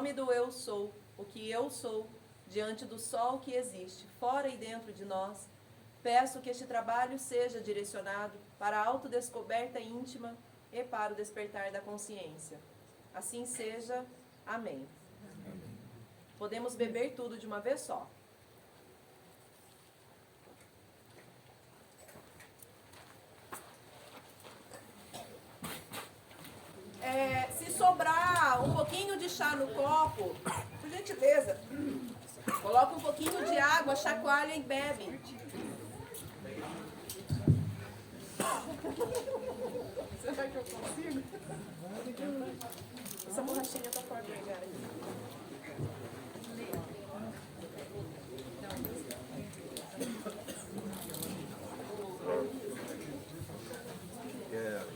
nome do eu sou, o que eu sou, diante do sol que existe, fora e dentro de nós, peço que este trabalho seja direcionado para a autodescoberta íntima e para o despertar da consciência. Assim seja. Amém. Podemos beber tudo de uma vez só. Se sobrar um pouquinho de chá no copo, por gentileza, coloca um pouquinho de água, chacoalha e bebe. Será que eu consigo? Essa borrachinha tá fora do lugar aqui.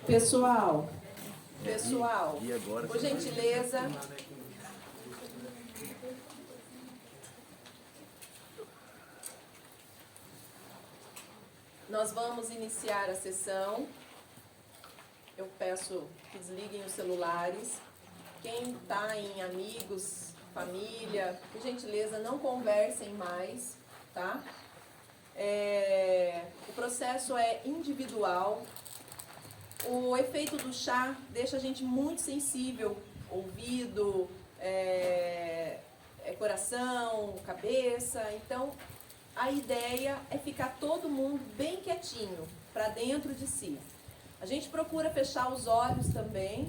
Pessoal, por gentileza, nós vamos iniciar a sessão. Eu peço que desliguem os celulares. Quem está em amigos, família, por gentileza, não conversem mais, tá? O processo é individual. O efeito do chá deixa a gente muito sensível, ouvido, coração, cabeça. Então, a ideia é ficar todo mundo bem quietinho, para dentro de si. A gente procura fechar os olhos também,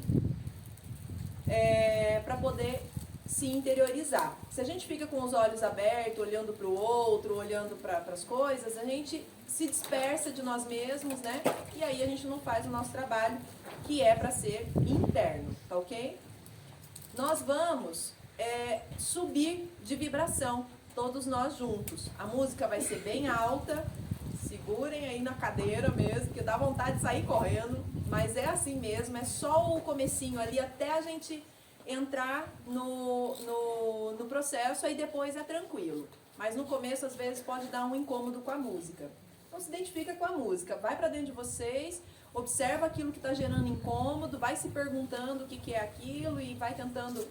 para poder se interiorizar. Se a gente fica com os olhos abertos, olhando para o outro, olhando para as coisas, a gente se dispersa de nós mesmos, né? E aí a gente não faz o nosso trabalho, que é para ser interno, tá ok? Nós vamos subir de vibração, todos nós juntos. A música vai ser bem alta, segurem aí na cadeira mesmo, que dá vontade de sair correndo, mas é assim mesmo, é só o comecinho ali até a gente entrar no processo, aí depois é tranquilo. Mas no começo, às vezes, pode dar um incômodo com a música. Então, se identifica com a música, vai para dentro de vocês, observa aquilo que está gerando incômodo, vai se perguntando o que é aquilo e vai tentando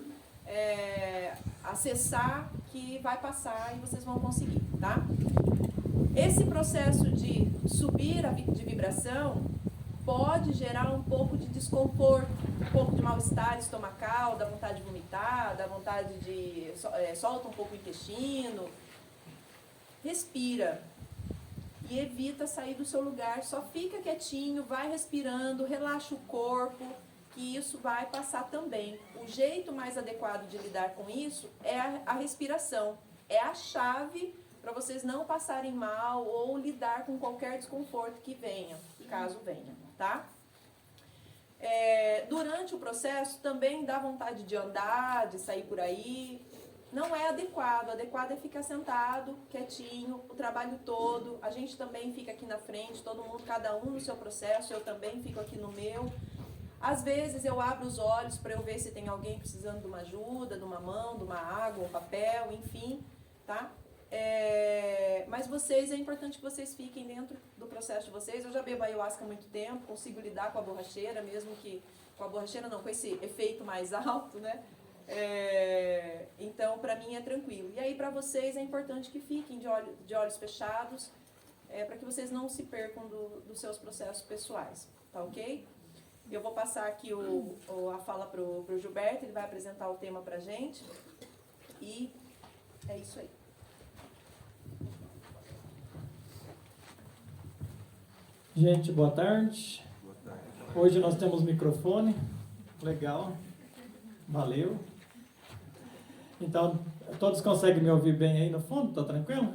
acessar, que vai passar e vocês vão conseguir, tá? Esse processo de subir de vibração pode gerar um pouco de desconforto, um pouco de mal-estar estomacal, dá vontade de vomitar, dá vontade de... solta um pouco o intestino. Respira e evita sair do seu lugar, só fica quietinho, vai respirando, relaxa o corpo, que isso vai passar também. O jeito mais adequado de lidar com isso é a respiração, é a chave para vocês não passarem mal ou lidar com qualquer desconforto que venha, caso venha, tá? Durante o processo também dá vontade de andar, de sair por aí. Não é adequado. O adequado é ficar sentado, quietinho, o trabalho todo. A gente também fica aqui na frente, todo mundo, cada um no seu processo. Eu também fico aqui no meu. Às vezes eu abro os olhos para eu ver se tem alguém precisando de uma ajuda, de uma mão, de uma água, um papel, enfim, tá? Mas vocês, é importante que vocês fiquem dentro do processo de vocês. Eu já bebo ayahuasca há muito tempo, consigo lidar com a borracheira, mesmo que com a borracheira não, com esse efeito mais alto, né? Então, para mim é tranquilo. E aí, para vocês, é importante que fiquem de olhos fechados, para que vocês não se percam dos seus processos pessoais, tá ok? Eu vou passar aqui a fala pro Gilberto, ele vai apresentar o tema pra gente, e é isso aí. Gente, boa tarde. Boa tarde. Hoje nós temos microfone, legal, valeu. Então, todos conseguem me ouvir bem aí no fundo? Tá tranquilo?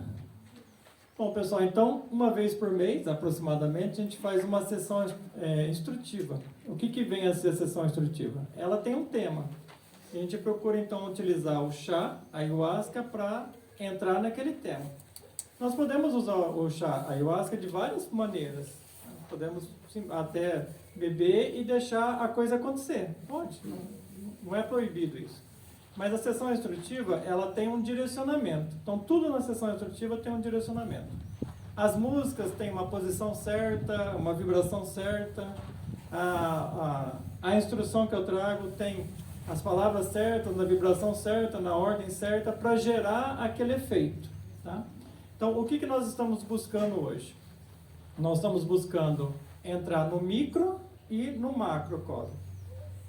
Bom, pessoal, então, uma vez por mês, aproximadamente, a gente faz uma sessão instrutiva. O que vem a ser a sessão instrutiva? Ela tem um tema. A gente procura, então, utilizar o chá, a ayahuasca, para entrar naquele tema. Nós podemos usar o chá, a ayahuasca, de várias maneiras. Podemos até beber e deixar a coisa acontecer. Pode, não é proibido isso. Mas a sessão instrutiva, ela tem um direcionamento. Então, tudo na sessão instrutiva tem um direcionamento. As músicas têm uma posição certa, uma vibração certa. A instrução que eu trago tem as palavras certas, na vibração certa, na ordem certa, para gerar aquele efeito. Tá? Então, o que nós estamos buscando hoje? Nós estamos buscando entrar no micro e no macrocosmo.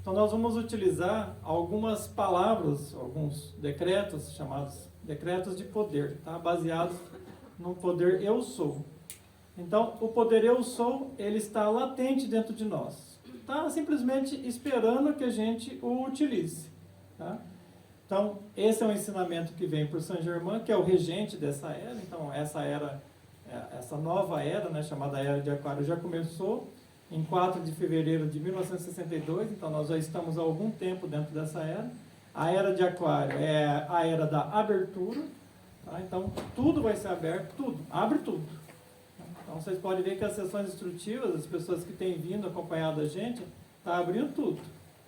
Então, nós vamos utilizar algumas palavras, alguns decretos, chamados decretos de poder, tá? Baseados no poder eu sou. Então, o poder eu sou, ele está latente dentro de nós. Está simplesmente esperando que a gente o utilize. Tá? Então, esse é um ensinamento que vem por Saint Germain, que é o regente dessa era. Então, essa nova era, né, chamada Era de Aquário, já começou em 4 de fevereiro de 1962. Então, nós já estamos há algum tempo dentro dessa era. A Era de Aquário é a era da abertura. Tá? Então, tudo vai ser aberto, tudo, abre tudo. Então, vocês podem ver que as sessões instrutivas, as pessoas que têm vindo acompanhado a gente, está abrindo tudo.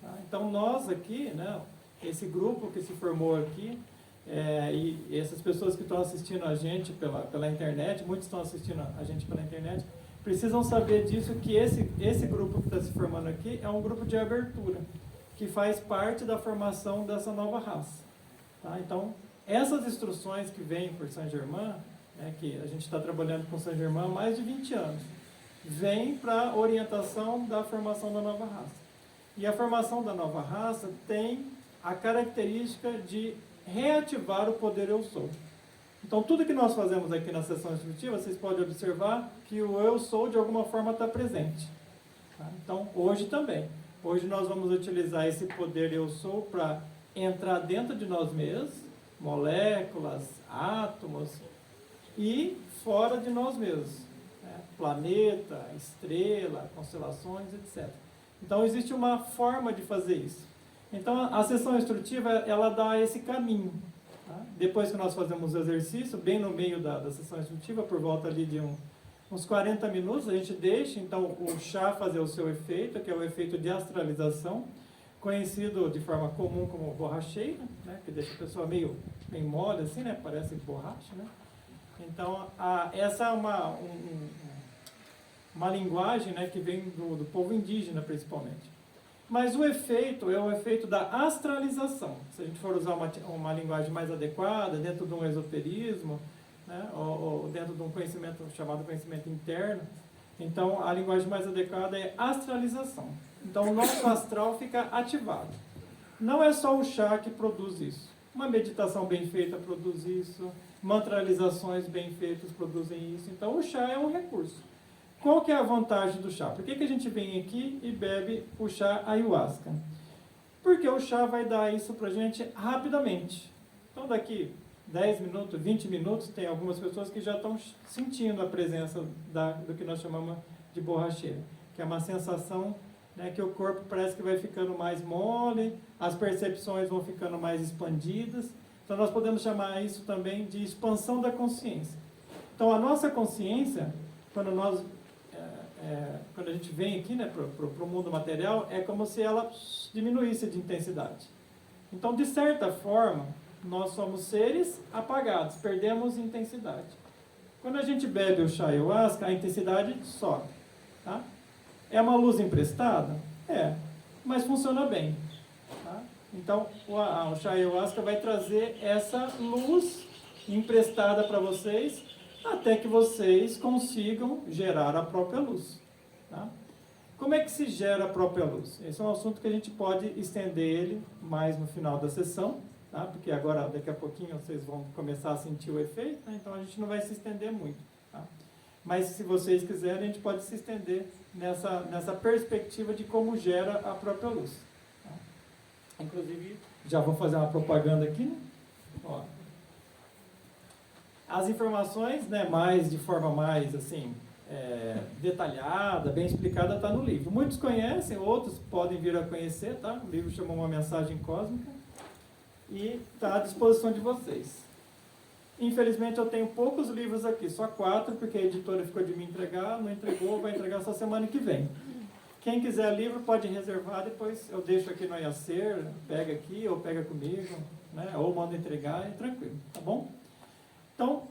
Tá? Então, nós aqui, né, esse grupo que se formou aqui, e essas pessoas que estão assistindo a gente pela internet, muitos estão assistindo a gente pela internet, precisam saber disso, que esse grupo que está se formando aqui é um grupo de abertura, que faz parte da formação dessa nova raça. Tá? Então, essas instruções que vêm por Saint Germain, que a gente está trabalhando com Saint Germain há mais de 20 anos, vem para a orientação da formação da nova raça. E a formação da nova raça tem a característica de reativar o poder eu sou. Então, tudo que nós fazemos aqui na sessão instrutiva, vocês podem observar que o eu sou, de alguma forma, está presente. Tá? Então, hoje também. Hoje nós vamos utilizar esse poder eu sou para entrar dentro de nós mesmos, moléculas, átomos, e fora de nós mesmos, né? Planeta, estrela, constelações, etc. Então, existe uma forma de fazer isso. Então, a sessão instrutiva, ela dá esse caminho. Tá? Depois que nós fazemos o exercício, bem no meio da sessão instrutiva, por volta ali de uns 40 minutos, a gente deixa, então, o chá fazer o seu efeito, que é o efeito de astralização, conhecido de forma comum como borracheira, né? Que deixa a pessoa meio mole, assim, né? Parece borracha, né? Então, essa é uma linguagem, né, que vem do povo indígena, principalmente. Mas o efeito é o efeito da astralização. Se a gente for usar uma linguagem mais adequada, dentro de um esoterismo, né, ou dentro de um conhecimento chamado conhecimento interno, então a linguagem mais adequada é astralização. Então, o nosso astral fica ativado. Não é só o chá que produz isso. Uma meditação bem feita produz isso. Mantralizações bem feitas produzem isso. Então, o chá é um recurso. Qual que é a vantagem do chá? Por que a gente vem aqui e bebe o chá ayahuasca? Porque o chá vai dar isso para a gente rapidamente. Então, daqui 10 minutos, 20 minutos, tem algumas pessoas que já estão sentindo a presença do que nós chamamos de borracheira, que é uma sensação, né, que o corpo parece que vai ficando mais mole, as percepções vão ficando mais expandidas. Então, nós podemos chamar isso também de expansão da consciência. Então, a nossa consciência, quando a gente vem aqui, né, para o mundo material, é como se ela diminuísse de intensidade. Então, de certa forma, nós somos seres apagados, perdemos intensidade. Quando a gente bebe o chá ayahuasca, a intensidade sobe. Tá? É uma luz emprestada? É, mas funciona bem. Tá? Então, o chá ayahuasca vai trazer essa luz emprestada para vocês, até que vocês consigam gerar a própria luz. Tá? Como é que se gera a própria luz? Esse é um assunto que a gente pode estender ele mais no final da sessão, tá? Porque agora, daqui a pouquinho, vocês vão começar a sentir o efeito, né? Então a gente não vai se estender muito. Tá? Mas se vocês quiserem, a gente pode se estender nessa perspectiva de como gera a própria luz. Tá? Inclusive, já vou fazer uma propaganda aqui, né? Ó. As informações, né, de forma mais assim, detalhada, bem explicada, está no livro. Muitos conhecem, outros podem vir a conhecer, tá? O livro chama Uma Mensagem Cósmica e está à disposição de vocês. Infelizmente eu tenho poucos livros aqui, só 4, porque a editora ficou de me entregar, não entregou, vai entregar só semana que vem. Quem quiser livro pode reservar, depois eu deixo aqui no Iacer, pega aqui ou pega comigo, né? Ou manda entregar, tranquilo, tá bom? Então,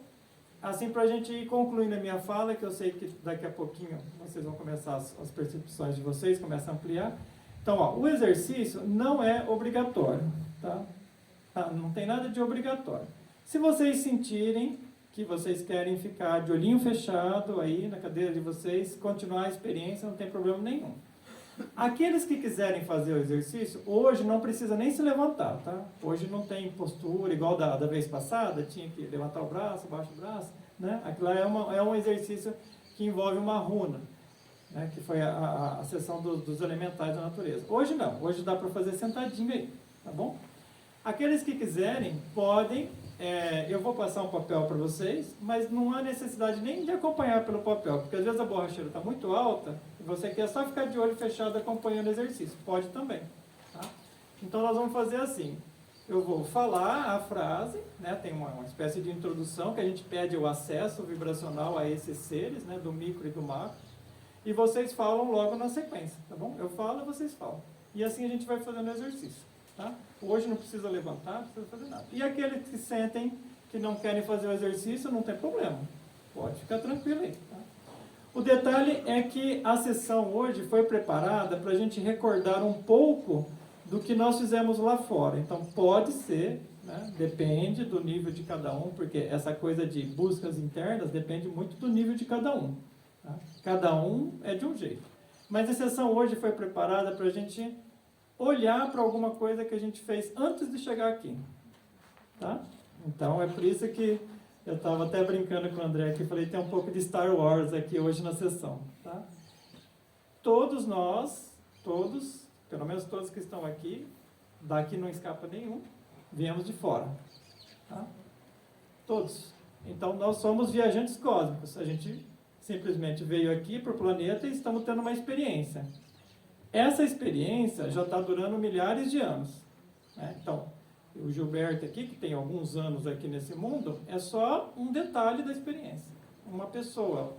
assim, para a gente ir concluindo a minha fala, que eu sei que daqui a pouquinho vocês vão começar as percepções de vocês, começam a ampliar, Então, ó, o exercício não é obrigatório, tá? Não tem nada de obrigatório. Se vocês sentirem que vocês querem ficar de olhinho fechado aí na cadeira de vocês, continuar a experiência, não tem problema nenhum. Aqueles que quiserem fazer o exercício, hoje não precisa nem se levantar, tá? Hoje não tem postura igual da vez passada, tinha que levantar o braço, baixar o braço, né? Aquilo lá é um exercício que envolve uma runa, né? Que foi a sessão dos elementais da natureza. Hoje não, hoje dá para fazer sentadinho aí, tá bom? Aqueles que quiserem, podem, eu vou passar um papel para vocês, mas não há necessidade nem de acompanhar pelo papel, porque às vezes a borracheira está muito alta e você quer só ficar de olho fechado acompanhando o exercício. Pode também. Tá? Então nós vamos fazer assim, eu vou falar a frase, né, tem uma espécie de introdução que a gente pede o acesso vibracional a esses seres, né, do micro e do macro, e vocês falam logo na sequência, tá bom? Eu falo e vocês falam. E assim a gente vai fazendo o exercício. Tá? Hoje não precisa levantar, não precisa fazer nada. E aqueles que sentem que não querem fazer o exercício, não tem problema. Pode ficar tranquilo aí. Tá? O detalhe é que a sessão hoje foi preparada para a gente recordar um pouco do que nós fizemos lá fora. Então pode ser, né? Depende do nível de cada um, porque essa coisa de buscas internas depende muito do nível de cada um. Tá? Cada um é de um jeito. Mas a sessão hoje foi preparada para a gente olhar para alguma coisa que a gente fez antes de chegar aqui, tá? Então, é por isso que eu estava até brincando com o André aqui, falei, tem um pouco de Star Wars aqui hoje na sessão, tá? Todos nós, pelo menos todos que estão aqui, daqui não escapa nenhum, viemos de fora, tá? Todos. Então, nós somos viajantes cósmicos, a gente simplesmente veio aqui para o planeta e estamos tendo uma experiência. Essa experiência já está durando milhares de anos, né? Então, o Gilberto aqui, que tem alguns anos aqui nesse mundo, é só um detalhe da experiência. Uma pessoa,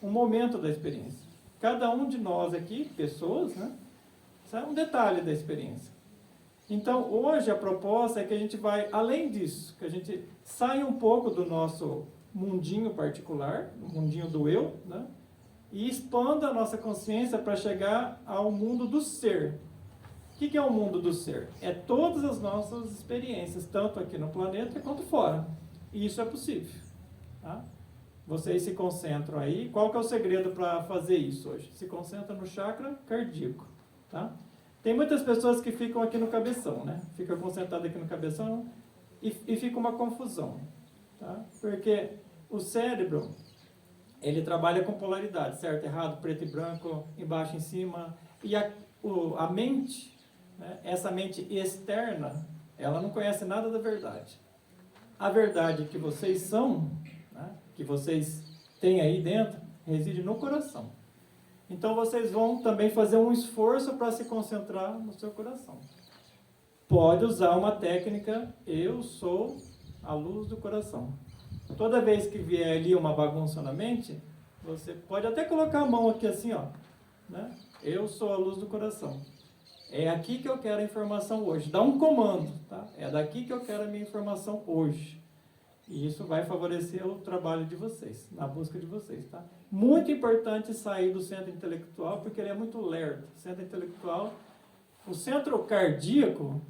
um momento da experiência. Cada um de nós aqui, pessoas, né? Isso é um detalhe da experiência. Então, hoje a proposta é que a gente vai além disso, que a gente saia um pouco do nosso mundinho particular, o mundinho do eu, né? E expanda a nossa consciência para chegar ao mundo do ser. O que é o mundo do ser? É todas as nossas experiências, tanto aqui no planeta quanto fora. E isso é possível. Tá? Vocês se concentram aí. Qual que é o segredo para fazer isso hoje? Se concentra no chakra cardíaco. Tá? Tem muitas pessoas que ficam aqui no cabeção, né? Fica concentrado aqui no cabeção e fica uma confusão. Tá? Porque o cérebro, ele trabalha com polaridade, certo, errado, preto e branco, embaixo e em cima. E a mente, né, essa mente externa, ela não conhece nada da verdade. A verdade que vocês são, né, que vocês têm aí dentro, reside no coração. Então vocês vão também fazer um esforço para se concentrar no seu coração. Pode usar uma técnica, eu sou a luz do coração. Toda vez que vier ali uma bagunça na mente, você pode até colocar a mão aqui assim, ó, né? Eu sou a luz do coração. É aqui que eu quero a informação hoje. Dá um comando, tá? É daqui que eu quero a minha informação hoje. E isso vai favorecer o trabalho de vocês, na busca de vocês, tá? Muito importante sair do centro intelectual, porque ele é muito lerdo. Centro intelectual, o centro cardíaco,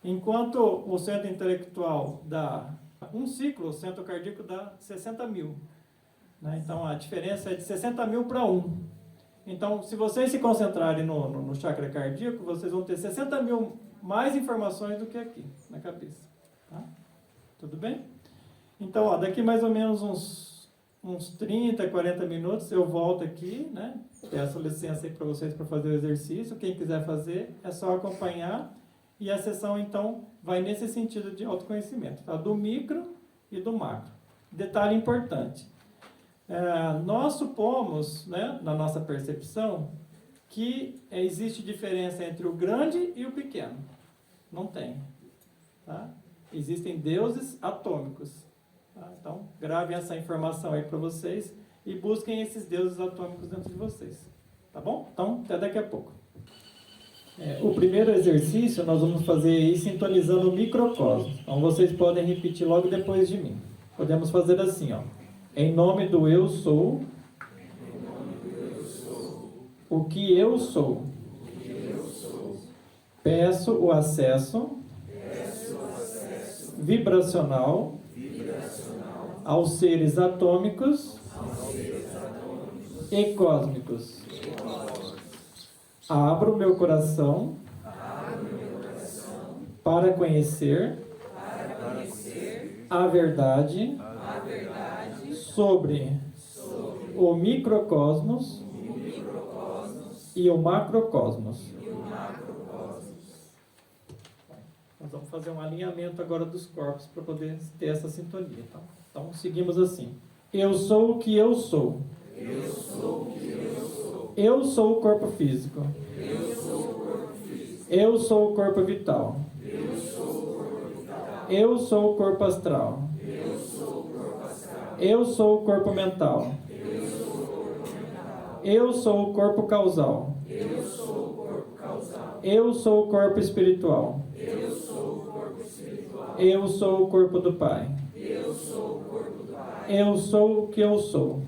enquanto o centro intelectual dá um ciclo, o centro cardíaco dá 60 mil. Né? Então, a diferença é de 60 mil para 1. Então, se vocês se concentrarem no chakra cardíaco, vocês vão ter 60 mil mais informações do que aqui, na cabeça. Tá? Tudo bem? Então, ó, daqui mais ou menos uns 30, 40 minutos, eu volto aqui, né? Peço licença aí para vocês para fazer o exercício. Quem quiser fazer, é só acompanhar. E a sessão, então, vai nesse sentido de autoconhecimento, tá? Do micro e do macro. Detalhe importante. Nós supomos, né, na nossa percepção, que existe diferença entre o grande e o pequeno. Não tem. Tá? Existem deuses atômicos. Tá? Então, gravem essa informação aí para vocês e busquem esses deuses atômicos dentro de vocês. Tá bom? Então, até daqui a pouco. O primeiro exercício nós vamos fazer aí sintonizando o microcosmos. Então vocês podem repetir logo depois de mim. Podemos fazer assim, ó. Em nome do eu sou, o que eu sou. Peço o acesso vibracional aos seres atômicos e cósmicos. Abro meu coração para conhecer a verdade sobre o microcosmos e o macrocosmos. Nós vamos fazer um alinhamento agora dos corpos para poder ter essa sintonia. Tá? Então, seguimos assim. Eu sou o que eu sou. Eu sou o corpo físico. Eu sou o corpo vital. Eu sou o corpo astral. Eu sou o corpo mental. Eu sou o corpo causal. Eu sou o corpo espiritual. Eu sou o corpo do Pai. Eu sou o que eu sou.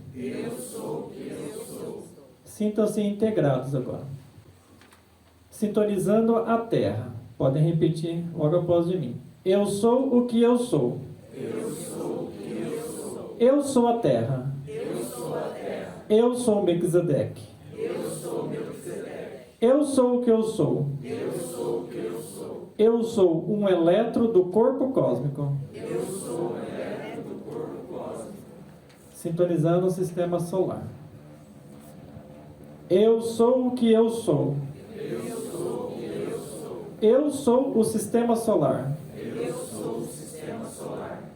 Sintam-se integrados agora. Sintonizando a Terra. Podem repetir logo após de mim. Eu sou o que eu sou. Eu sou a Terra. Eu sou o Melquisedeque. Eu sou o que eu sou. Eu sou um elétron do corpo cósmico. Sintonizando o sistema solar. Eu sou o que eu sou. Eu sou o sistema solar.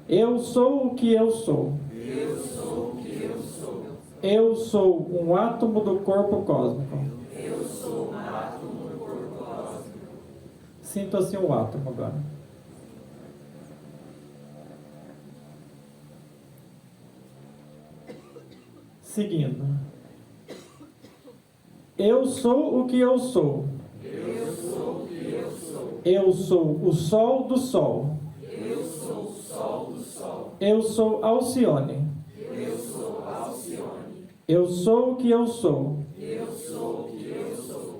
Eu sou o que eu sou. Eu sou um átomo do corpo cósmico. Sinta-se um átomo agora. Seguindo. Eu sou o que eu sou. Eu sou o sol do sol. Eu sou Alcione. Eu sou o que eu sou.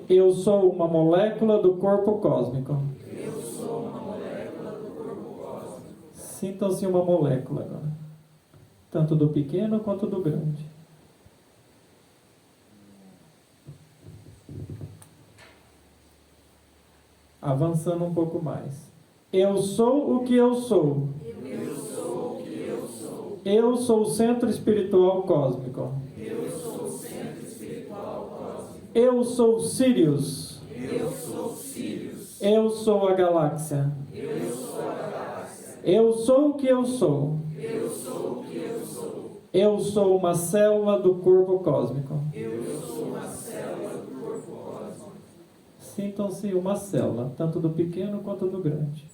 Eu sou uma molécula do corpo cósmico. Sintam-se uma molécula agora. Tanto do pequeno quanto do grande. Avançando um pouco mais. Eu sou o que eu sou. Eu sou o centro espiritual cósmico. Eu sou Sirius. Eu sou a galáxia. Eu sou o que eu sou. Eu sou uma célula do corpo cósmico. Sintam-se uma célula, tanto do pequeno quanto do grande.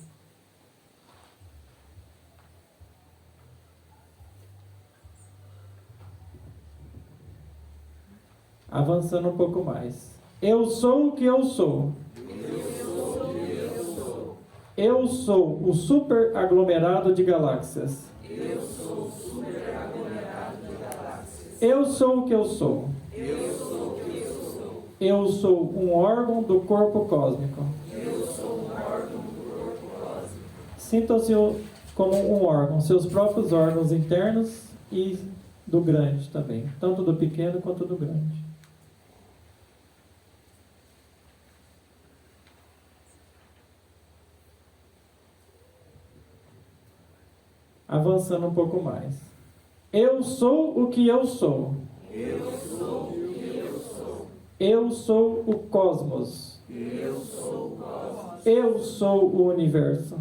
Avançando um pouco mais. Eu sou o que eu sou. Eu sou o super aglomerado de galáxias. Eu sou o que eu sou. Eu sou um órgão do corpo cósmico. Sintam-se como um órgão, seus próprios órgãos internos e do grande também, tanto do pequeno quanto do grande. Avançando um pouco mais. Eu sou o que eu sou. Eu sou o cosmos. Eu sou o universo.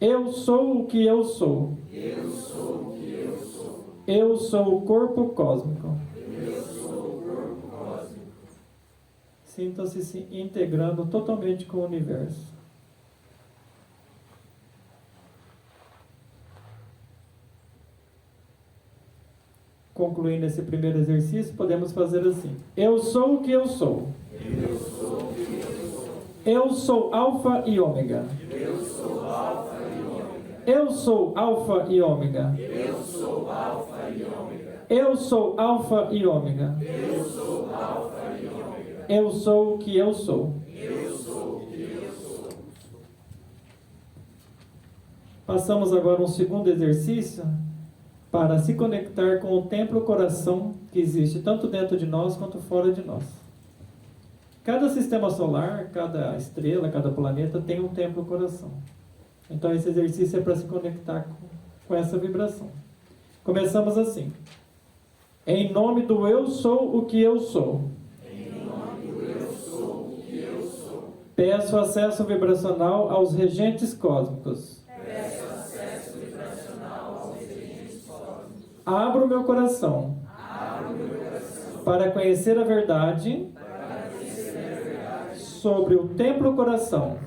Eu sou o que eu sou. Eu sou o corpo cósmico. Sinta-se se integrando totalmente com o universo. Concluindo esse primeiro exercício, podemos fazer assim. Eu sou o que eu sou. Eu sou alfa e ômega. Eu sou alfa e ômega. Eu sou alfa e ômega. Eu sou o que eu sou. Passamos agora um segundo exercício para se conectar com o templo-coração que existe tanto dentro de nós quanto fora de nós. Cada sistema solar, cada estrela, cada planeta tem um templo-coração. Então esse exercício é para se conectar com essa vibração. Começamos assim. Em nome do eu sou o que eu sou. Peço acesso vibracional aos regentes cósmicos. Abro meu coração para conhecer a verdade sobre o templo coração,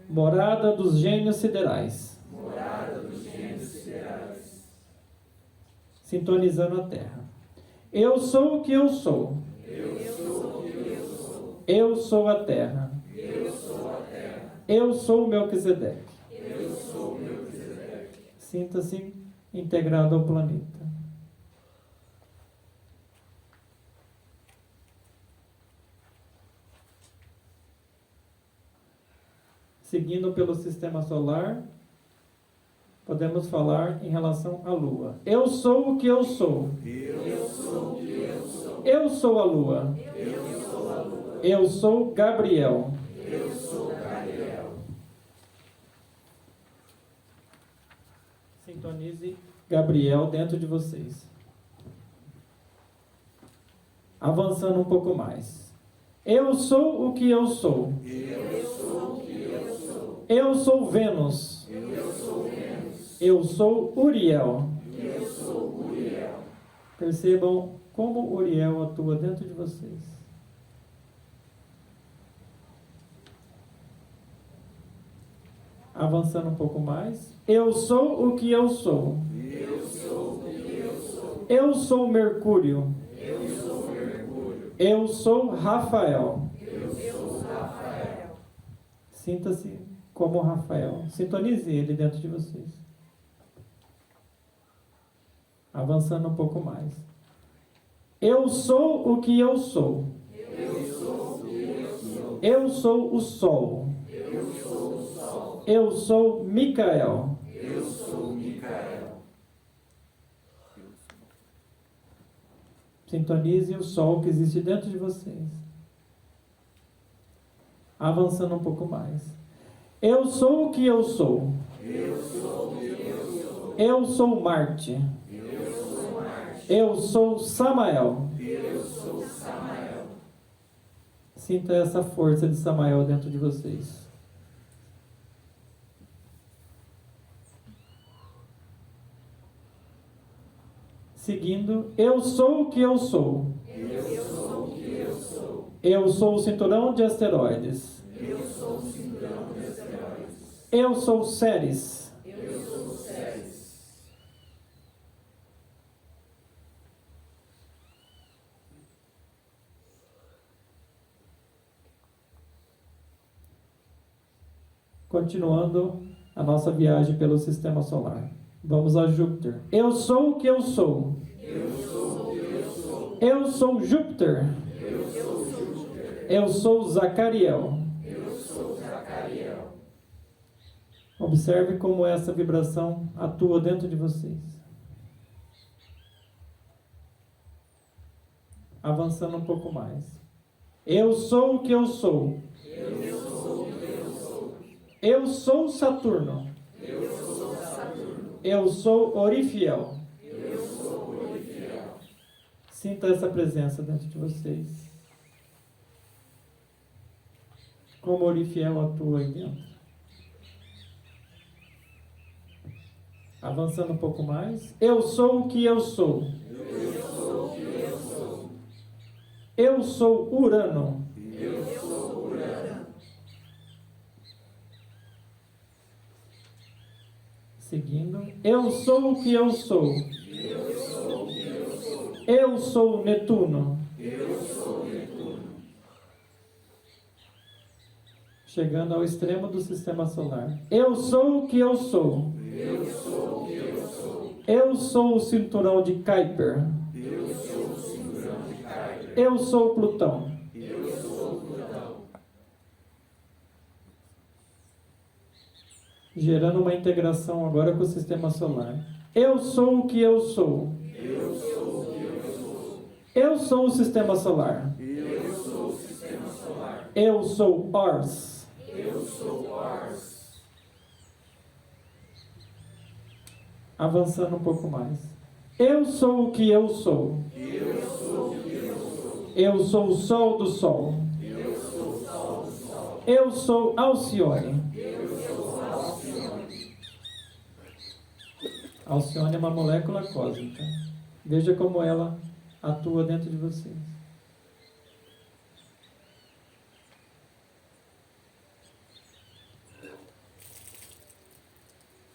morada dos gênios siderais, sintonizando a Terra. Eu sou o que eu sou. Eu sou a Terra. Eu sou o Melquisedeque. Sinta-se integrado ao planeta. Seguindo pelo sistema solar, podemos falar em relação à Lua. Eu sou o que eu sou. Eu sou a Lua. Eu sou Gabriel. Sintonize Gabriel dentro de vocês. Avançando um pouco mais. Eu sou o que eu sou. Eu sou Vênus. Eu sou Uriel. Percebam como Uriel atua dentro de vocês. Avançando um pouco mais. Eu sou o que eu sou. Eu sou Mercúrio. Eu sou Rafael. Sinta-se como Rafael. Sintonize ele dentro de vocês. Avançando um pouco mais. Eu sou o que eu sou. Eu sou o Sol. Eu sou Micael. Sintonize o Sol que existe dentro de vocês. Avançando um pouco mais. Eu sou o que eu sou. Eu sou Marte. Eu sou Samael. Sinta essa força de Samael dentro de vocês. Seguindo, eu sou o que eu sou. Eu sou o cinturão de asteroides. Eu sou Ceres. Continuando a nossa viagem pelo sistema solar. Vamos a Júpiter. Eu sou o que eu sou. Eu sou Júpiter. Eu sou Zacariel. Observe como essa vibração atua dentro de vocês. Avançando um pouco mais. Eu sou o que eu sou. Eu sou Saturno. Eu sou Orifiel. Sinta essa presença dentro de vocês. Como Orifiel atua aí dentro. Avançando um pouco mais. Eu sou o que eu sou. Eu sou Urano. Seguindo. Eu sou o que eu sou. Eu sou Netuno. Chegando ao extremo do sistema solar. Eu sou o que eu sou. Eu sou o cinturão de Kuiper. Eu sou Plutão. gerando uma integração agora com o sistema solar. Eu sou o que eu sou. Eu sou o que eu sou. Eu sou o sistema solar. Eu sou o sistema solar. Eu sou Ors. Eu sou Ors. Avançando um pouco mais. Eu sou o que eu sou. Eu sou o que eu sou. Eu sou o sol do sol. Eu sou o sol do sol. Eu sou Alcione. Eu sou Alcione. Alcione é uma molécula cósmica. Veja como ela atua dentro de vocês.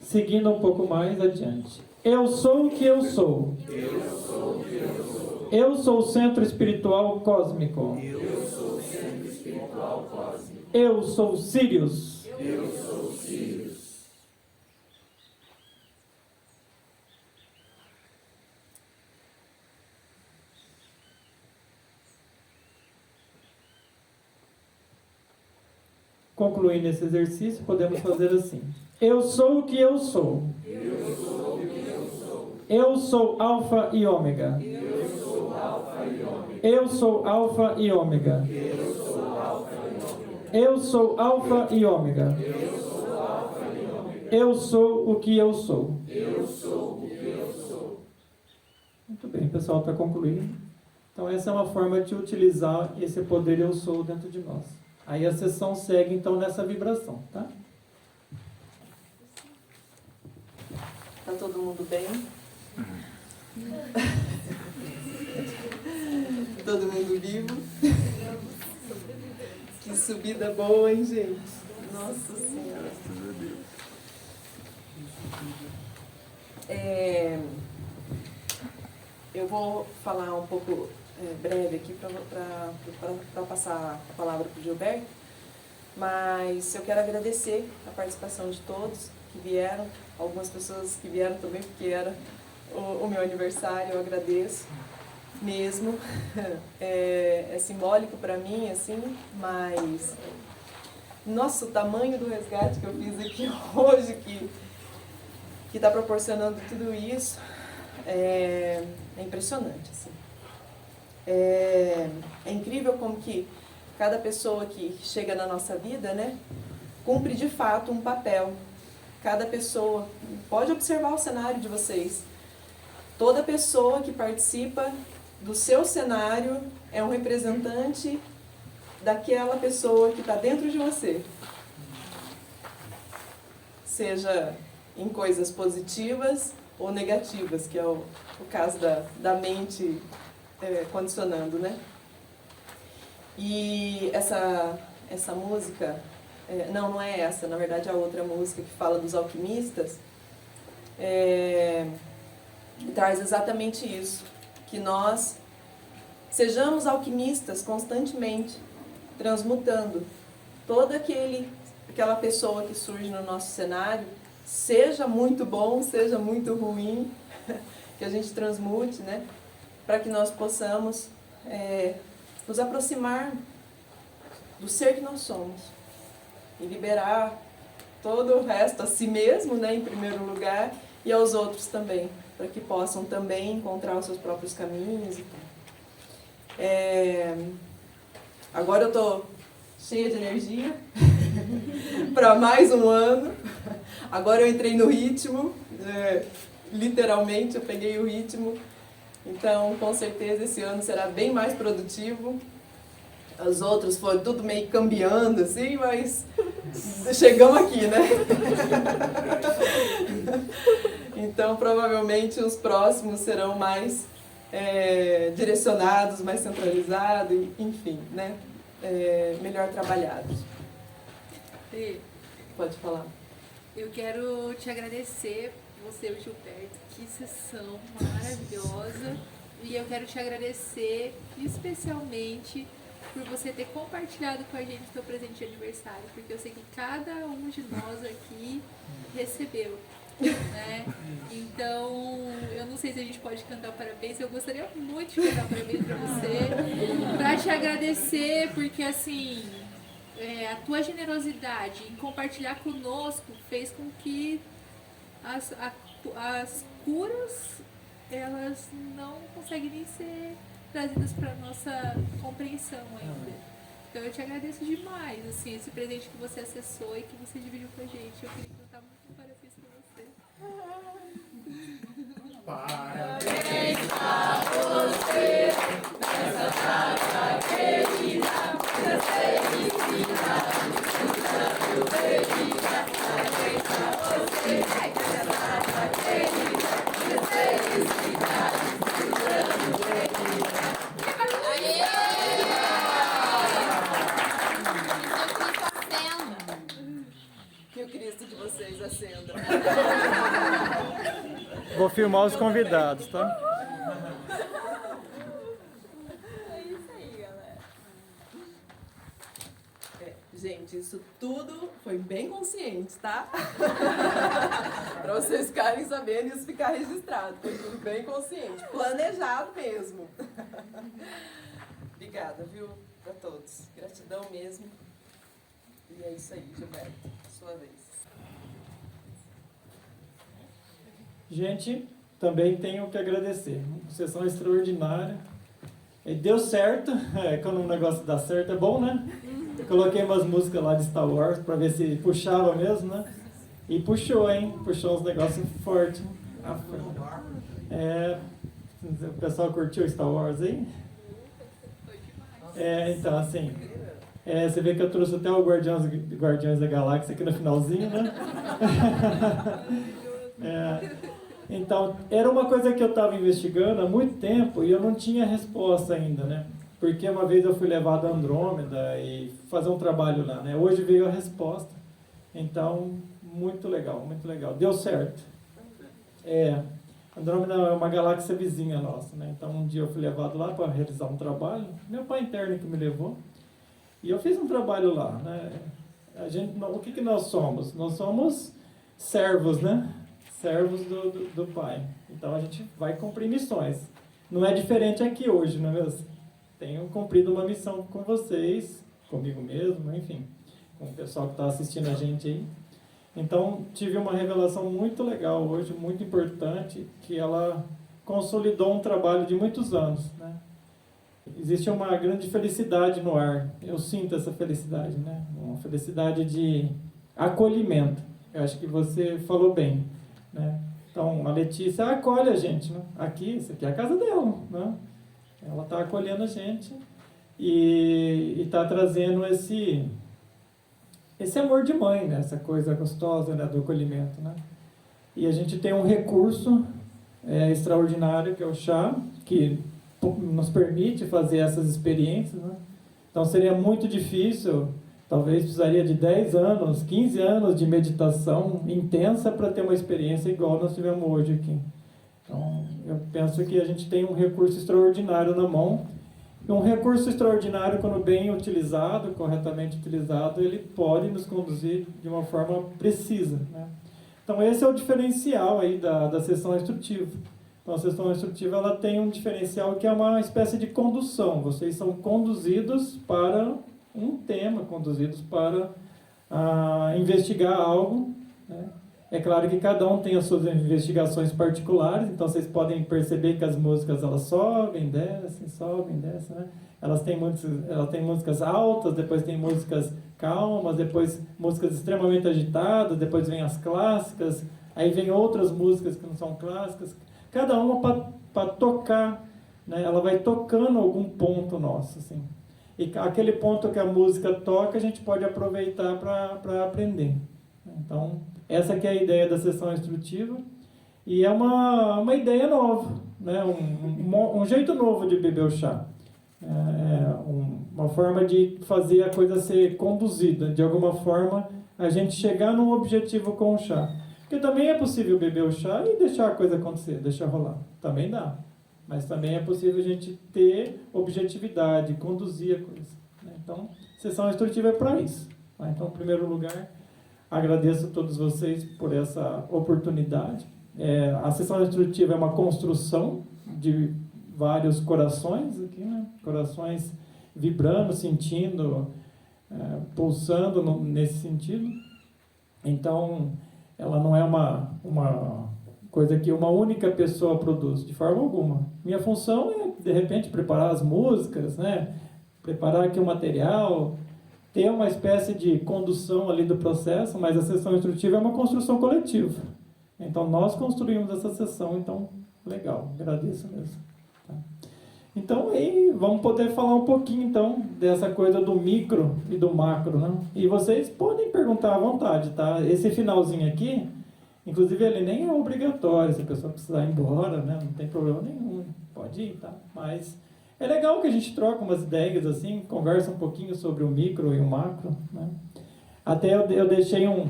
Seguindo um pouco mais adiante. Eu sou o que eu sou. Eu sou o que eu sou. Eu sou o centro espiritual cósmico. Eu sou o centro espiritual cósmico. Eu sou Sirius. Eu sou Sirius. Concluindo esse exercício, podemos fazer assim. Eu sou o que eu sou. Eu sou o que eu sou. Eu sou Alfa e Ômega. Eu sou Alfa e Ômega. Eu sou Alfa e Ômega. Eu sou Alfa e Ômega. Eu sou Alfa e Ômega. Eu sou Alfa e Ômega. Eu sou o que eu sou. Eu sou o que eu sou. Muito bem, o pessoal está concluindo. Então essa é uma forma de utilizar esse poder eu sou dentro de nós. Aí a sessão segue então nessa vibração, tá? Tá todo mundo bem? Todo mundo vivo? Que subida boa, hein, gente? Nossa Senhora. Eu vou falar um pouco breve aqui para passar a palavra para o Gilberto, mas eu quero agradecer a participação de todos que vieram, algumas pessoas que vieram também porque era o meu aniversário, eu agradeço mesmo. É simbólico para mim, assim, mas nossa, o tamanho do resgate que eu fiz aqui hoje, que está proporcionando tudo isso, é impressionante, assim. É incrível como que cada pessoa que chega na nossa vida, né, cumpre de fato um papel. Cada pessoa, pode observar o cenário de vocês. Toda pessoa que participa do seu cenário é um representante daquela pessoa que está dentro de você. Seja em coisas positivas ou negativas, que é o caso da mente condicionando, né? E essa música, não é essa, na verdade é a outra música que fala dos alquimistas, traz exatamente isso, que nós sejamos alquimistas constantemente, transmutando toda aquela pessoa que surge no nosso cenário, seja muito bom, seja muito ruim, que a gente transmute, né? Para que nós possamos nos aproximar do ser que nós somos e liberar todo o resto a si mesmo, né, em primeiro lugar, e aos outros também, para que possam também encontrar os seus próprios caminhos e tal. Agora eu estou cheia de energia para mais um ano. Agora eu entrei no ritmo, literalmente eu peguei o ritmo. Então, com certeza, esse ano será bem mais produtivo. Os outros foram tudo meio cambiando, assim, mas chegamos aqui, né? Então, provavelmente, os próximos serão mais direcionados, mais centralizados, enfim, né? Melhor trabalhados. Pode falar. Eu quero te agradecer, você e o Gilberto, que sessão maravilhosa. E eu quero te agradecer especialmente por você ter compartilhado com a gente o seu presente de aniversário, porque eu sei que cada um de nós aqui recebeu, né? Então, eu não sei se a gente pode cantar parabéns, eu gostaria muito de cantar parabéns pra você, pra te agradecer, porque assim, a tua generosidade em compartilhar conosco fez com que as curas, elas não conseguem nem ser trazidas para nossa compreensão ainda. Então eu te agradeço demais, assim, esse presente que você acessou e que você dividiu com a gente. Eu queria cantar muito parabéns pra você. Parabéns pra você nessa data querida, muitas felicidades, muitas felicidades. Parabéns pra você nessa data querida, muitas felicidades, muitas felicidades. Que o Cristo de vocês acenda. Vou filmar os convidados, tá? É isso aí, galera. Gente, isso tudo foi bem consciente, tá? Pra vocês ficarem sabendo e isso ficar registrado. Foi tudo bem consciente, planejado mesmo. Obrigada, viu, pra todos. Gratidão mesmo. E é isso aí, Gilberto. Sua vez. Gente, também tenho que agradecer. Sessão extraordinária. E deu certo. Quando um negócio dá certo é bom, né? Coloquei umas músicas lá de Star Wars para ver se puxava mesmo, né? E puxou, hein? Puxou uns negócios fortes. O pessoal curtiu Star Wars aí? Então, assim... você vê que eu trouxe até o Guardiões da Galáxia aqui no finalzinho, né? Então, era uma coisa que eu estava investigando há muito tempo e eu não tinha resposta ainda, né? Porque uma vez eu fui levado a Andrômeda e fazer um trabalho lá, né? Hoje veio a resposta. Então, muito legal, muito legal. Deu certo. Andrômeda é uma galáxia vizinha nossa, né? Então, um dia eu fui levado lá para realizar um trabalho. Meu pai interno que me levou. E eu fiz um trabalho lá, né? O que nós somos? Nós somos servos, né? Servos do Pai. Então a gente vai cumprir missões. Não é diferente aqui hoje, não é mesmo? Tenho cumprido uma missão com vocês, comigo mesmo, enfim, com o pessoal que está assistindo a gente aí. Então tive uma revelação muito legal hoje, muito importante, que ela consolidou um trabalho de muitos anos, né? Existe uma grande felicidade no ar. Eu sinto essa felicidade, né? Uma felicidade de acolhimento. Eu acho que você falou bem, né? Então, a Letícia acolhe a gente, né? Aqui, isso aqui é a casa dela, né? Ela está acolhendo a gente e está trazendo esse amor de mãe, né? Essa coisa gostosa, né? Do acolhimento, né? E a gente tem um recurso extraordinário, que é o chá, que nos permite fazer essas experiências, né? Então seria muito difícil, talvez precisaria de 10 anos, 15 anos de meditação intensa para ter uma experiência igual nós tivemos hoje aqui. Então eu penso que a gente tem um recurso extraordinário na mão, e um recurso extraordinário, quando bem utilizado, corretamente utilizado, ele pode nos conduzir de uma forma precisa, né? Então esse é o diferencial aí da sessão instrutiva. Então, a sessão instrutiva ela tem um diferencial que é uma espécie de condução. Vocês são conduzidos para um tema, conduzidos para investigar algo, né? É claro que cada um tem as suas investigações particulares, então vocês podem perceber que as músicas elas sobem, descem, né? Elas têm músicas altas, depois tem músicas calmas, depois músicas extremamente agitadas, depois vem as clássicas, aí vem outras músicas que não são clássicas. Cada uma para tocar, né? Ela vai tocando algum ponto nosso, assim. E aquele ponto que a música toca, a gente pode aproveitar para aprender. Então, essa que é a ideia da sessão instrutiva. E é uma ideia nova, né? Um jeito novo de beber o chá. Uma forma de fazer a coisa ser conduzida. De alguma forma, a gente chegar num objetivo com o chá. Porque também é possível beber o chá e deixar a coisa acontecer, deixar rolar. Também dá. Mas também é possível a gente ter objetividade, conduzir a coisa, né? Então, sessão instrutiva é para isso, tá? Então, em primeiro lugar, agradeço a todos vocês por essa oportunidade. A sessão instrutiva é uma construção de vários corações aqui, né? Corações vibrando, sentindo pulsando nesse sentido. Então, ela não é uma coisa que uma única pessoa produz, de forma alguma. Minha função é, de repente, preparar as músicas, né? Preparar aqui o material, ter uma espécie de condução ali do processo, mas a sessão instrutiva é uma construção coletiva. Então, nós construímos essa sessão, então, legal, agradeço mesmo. Tá? Então, aí, vamos poder falar um pouquinho, então, dessa coisa do micro e do macro, né? E vocês podem perguntar à vontade, tá? Esse finalzinho aqui, inclusive, ele nem é obrigatório, se a pessoa precisar ir embora, né? Não tem problema nenhum, pode ir, tá? Mas é legal que a gente troca umas ideias, assim, conversa um pouquinho sobre o micro e o macro, né? Até eu deixei um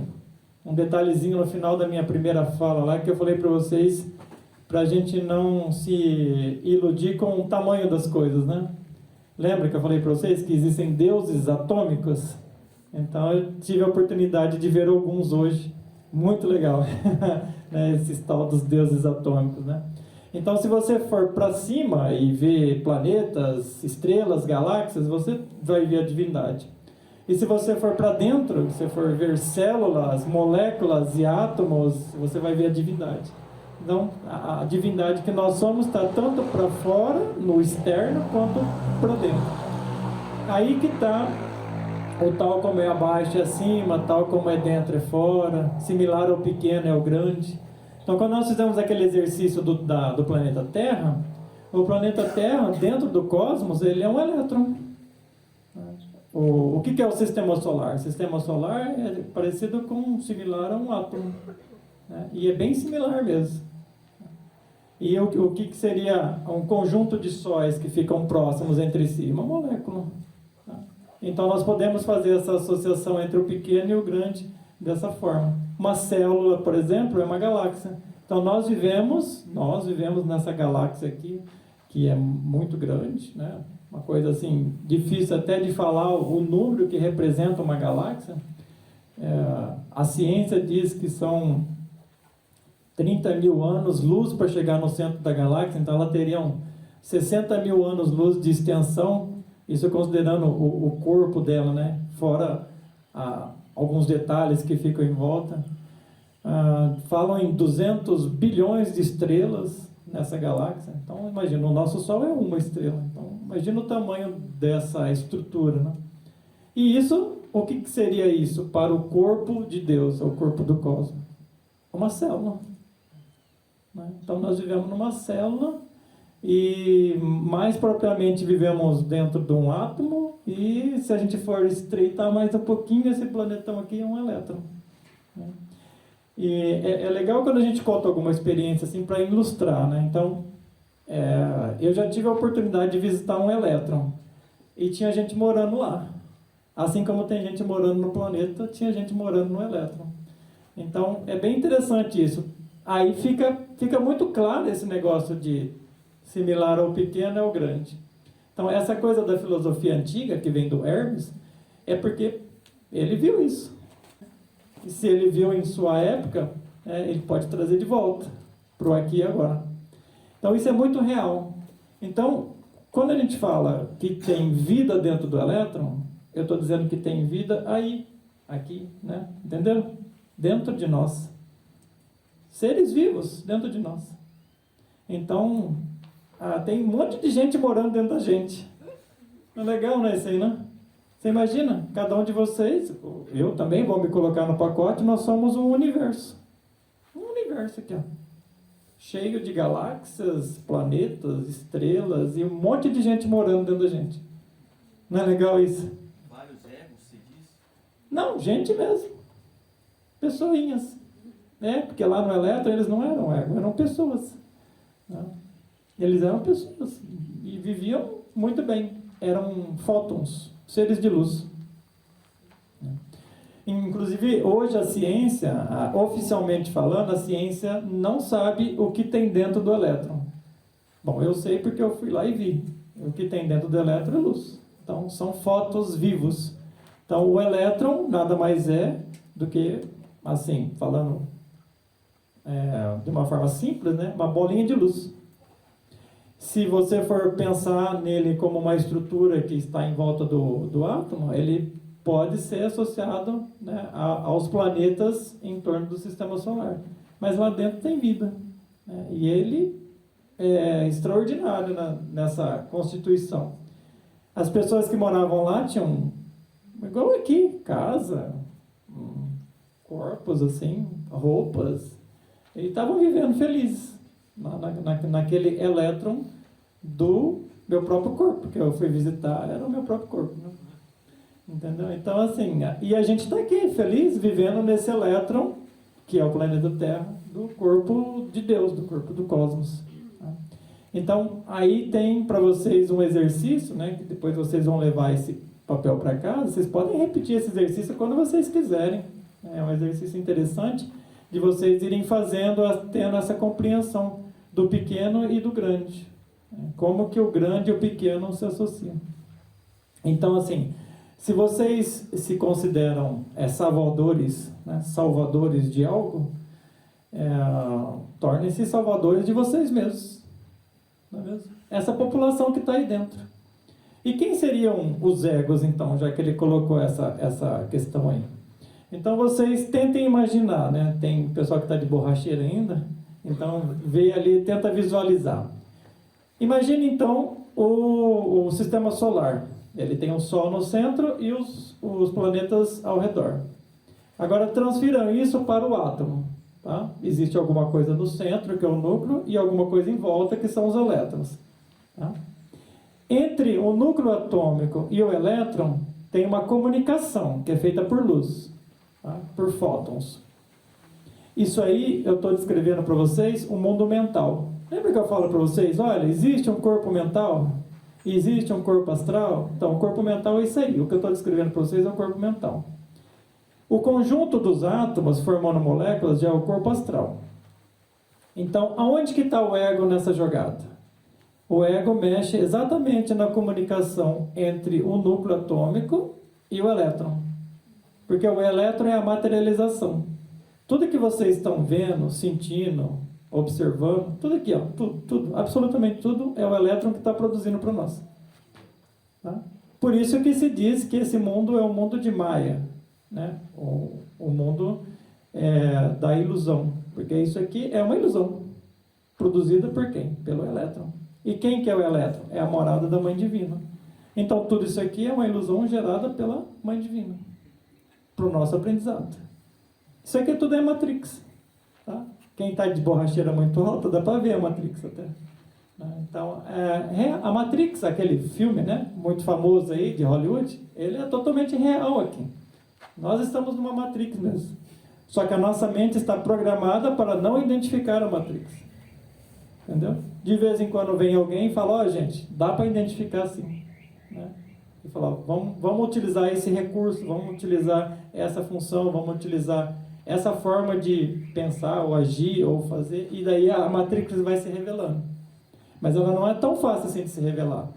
detalhezinho no final da minha primeira fala lá, que eu falei para vocês, para a gente não se iludir com o tamanho das coisas, né? Lembra que eu falei para vocês que existem deuses atômicos? Então, eu tive a oportunidade de ver alguns hoje. Muito legal, né? Esses tal dos deuses atômicos, né? Então, se você for para cima e ver planetas, estrelas, galáxias, você vai ver a divindade. E se você for para dentro, se você for ver células, moléculas e átomos, você vai ver a divindade. Então, a divindade que nós somos está tanto para fora, no externo, quanto para dentro. Aí que está o tal como é abaixo é acima, tal como é dentro é fora, similar ao pequeno é o grande. Então, quando nós fizemos aquele exercício do planeta Terra, o planeta Terra, dentro do cosmos, ele é um elétron. O que é o sistema solar? O sistema solar é parecido com, similar a um átomo, né? E é bem similar mesmo. E o que seria um conjunto de sóis que ficam próximos entre si? Uma molécula. Então, nós podemos fazer essa associação entre o pequeno e o grande dessa forma. Uma célula, por exemplo, é uma galáxia. Então, nós vivemos nessa galáxia aqui, que é muito grande, né? Uma coisa assim, difícil até de falar o número que representa uma galáxia. A ciência diz que são 30 mil anos-luz para chegar no centro da galáxia, então ela teria 60 mil anos-luz de extensão, isso considerando o corpo dela, né? Fora alguns detalhes que ficam em volta. Falam em 200 bilhões de estrelas nessa galáxia. Então, imagina, o nosso Sol é uma estrela. Então, imagina o tamanho dessa estrutura, né? E isso, o que seria isso para o corpo de Deus, o corpo do cosmos? Uma célula, né? Então, nós vivemos numa célula e, mais propriamente, vivemos dentro de um átomo e, se a gente for estreitar mais um pouquinho, esse planetão aqui é um elétron, né? E é legal quando a gente conta alguma experiência assim para ilustrar, né? Então, eu já tive a oportunidade de visitar um elétron e tinha gente morando lá. Assim como tem gente morando no planeta, tinha gente morando no elétron. Então, é bem interessante isso. Aí fica muito claro esse negócio de similar ao pequeno é o grande. Então, essa coisa da filosofia antiga, que vem do Hermes, é porque ele viu isso. E se ele viu em sua época, ele pode trazer de volta para o aqui e agora. Então, isso é muito real. Então, quando a gente fala que tem vida dentro do elétron, eu estou dizendo que tem vida aí, aqui, né? Entendeu? Dentro de nós. Seres vivos dentro de nós. Então, tem um monte de gente morando dentro da gente. É legal, né, isso aí, né? Você imagina, cada um de vocês, eu também vou me colocar no pacote, nós somos um universo. Um universo aqui, ó. Cheio de galáxias, planetas, estrelas e um monte de gente morando dentro da gente. Não é legal isso? Vários egos, se diz? Não, gente mesmo. Pessoinhas. Porque lá no elétron eles não eram egos, eram pessoas. Não. Eles eram pessoas e viviam muito bem. Eram fótons, seres de luz. Inclusive, hoje a ciência, oficialmente falando, a ciência não sabe o que tem dentro do elétron. Bom, eu sei porque eu fui lá e vi. O que tem dentro do elétron é luz. Então, são fótons vivos. Então, o elétron nada mais é do que, assim, falando de uma forma simples, né, uma bolinha de luz. Se você for pensar nele como uma estrutura que está em volta do átomo, ele pode ser associado, né, aos planetas em torno do sistema solar. Mas lá dentro tem vida, né? E ele é extraordinário nessa constituição. As pessoas que moravam lá tinham, igual aqui, casa, corpos assim, roupas, e estavam vivendo felizes naquele elétron do meu próprio corpo, que eu fui visitar, era o meu próprio corpo, né? Entendeu? Então, assim, e a gente está aqui, feliz, vivendo nesse elétron, que é o planeta Terra, do corpo de Deus, do corpo do cosmos. Tá? Então, aí tem para vocês um exercício, né, que depois vocês vão levar esse papel para casa, vocês podem repetir esse exercício quando vocês quiserem. É um exercício interessante de vocês irem fazendo, tendo essa compreensão do pequeno e do grande. Como que o grande e o pequeno se associam. Então, assim, se vocês se consideram salvadores, né, salvadores de algo, tornem-se salvadores de vocês mesmos. Não é mesmo? Essa população que está aí dentro. E quem seriam os egos, então, já que ele colocou essa questão aí? Então, vocês tentem imaginar, né? Tem pessoal que está de borracheira ainda, então, vê ali, tenta visualizar. Imagine, então, o sistema solar. Ele tem o Sol no centro e os planetas ao redor. Agora, transfiram isso para o átomo. Tá? Existe alguma coisa no centro, que é o núcleo, e alguma coisa em volta, que são os elétrons. Tá? Entre o núcleo atômico e o elétron, tem uma comunicação, que é feita por luz, tá? Por fótons. Isso aí, eu estou descrevendo para vocês um mundo mental. Lembra que eu falo para vocês, olha, existe um corpo mental, existe um corpo astral? Então, o corpo mental é isso aí. O que eu estou descrevendo para vocês é o corpo mental. O conjunto dos átomos formando moléculas já é o corpo astral. Então, aonde que está o ego nessa jogada? O ego mexe exatamente na comunicação entre o núcleo atômico e o elétron. Porque o elétron é a materialização. Tudo que vocês estão vendo, sentindo, observando, tudo aqui, ó, tudo, absolutamente tudo é o elétron que está produzindo para nós. Tá? Por isso que se diz que esse mundo é o mundo de Maia, né? O mundo da ilusão, porque isso aqui é uma ilusão, produzida por quem? Pelo elétron. E quem que é o elétron? É a morada da Mãe Divina. Então tudo isso aqui é uma ilusão gerada pela Mãe Divina, para o nosso aprendizado. Isso aqui tudo é Matrix. Tá? Quem está de borracheira muito alta, dá para ver a Matrix até. Então, a Matrix, aquele filme, né, muito famoso aí de Hollywood, ele é totalmente real aqui. Nós estamos numa Matrix mesmo. Só que a nossa mente está programada para não identificar a Matrix. Entendeu? De vez em quando vem alguém e fala, gente, dá para identificar sim. Né? E fala, vamos utilizar esse recurso, vamos utilizar essa função, vamos utilizar essa forma de pensar, ou agir, ou fazer, e daí a Matrix vai se revelando. Mas ela não é tão fácil assim de se revelar.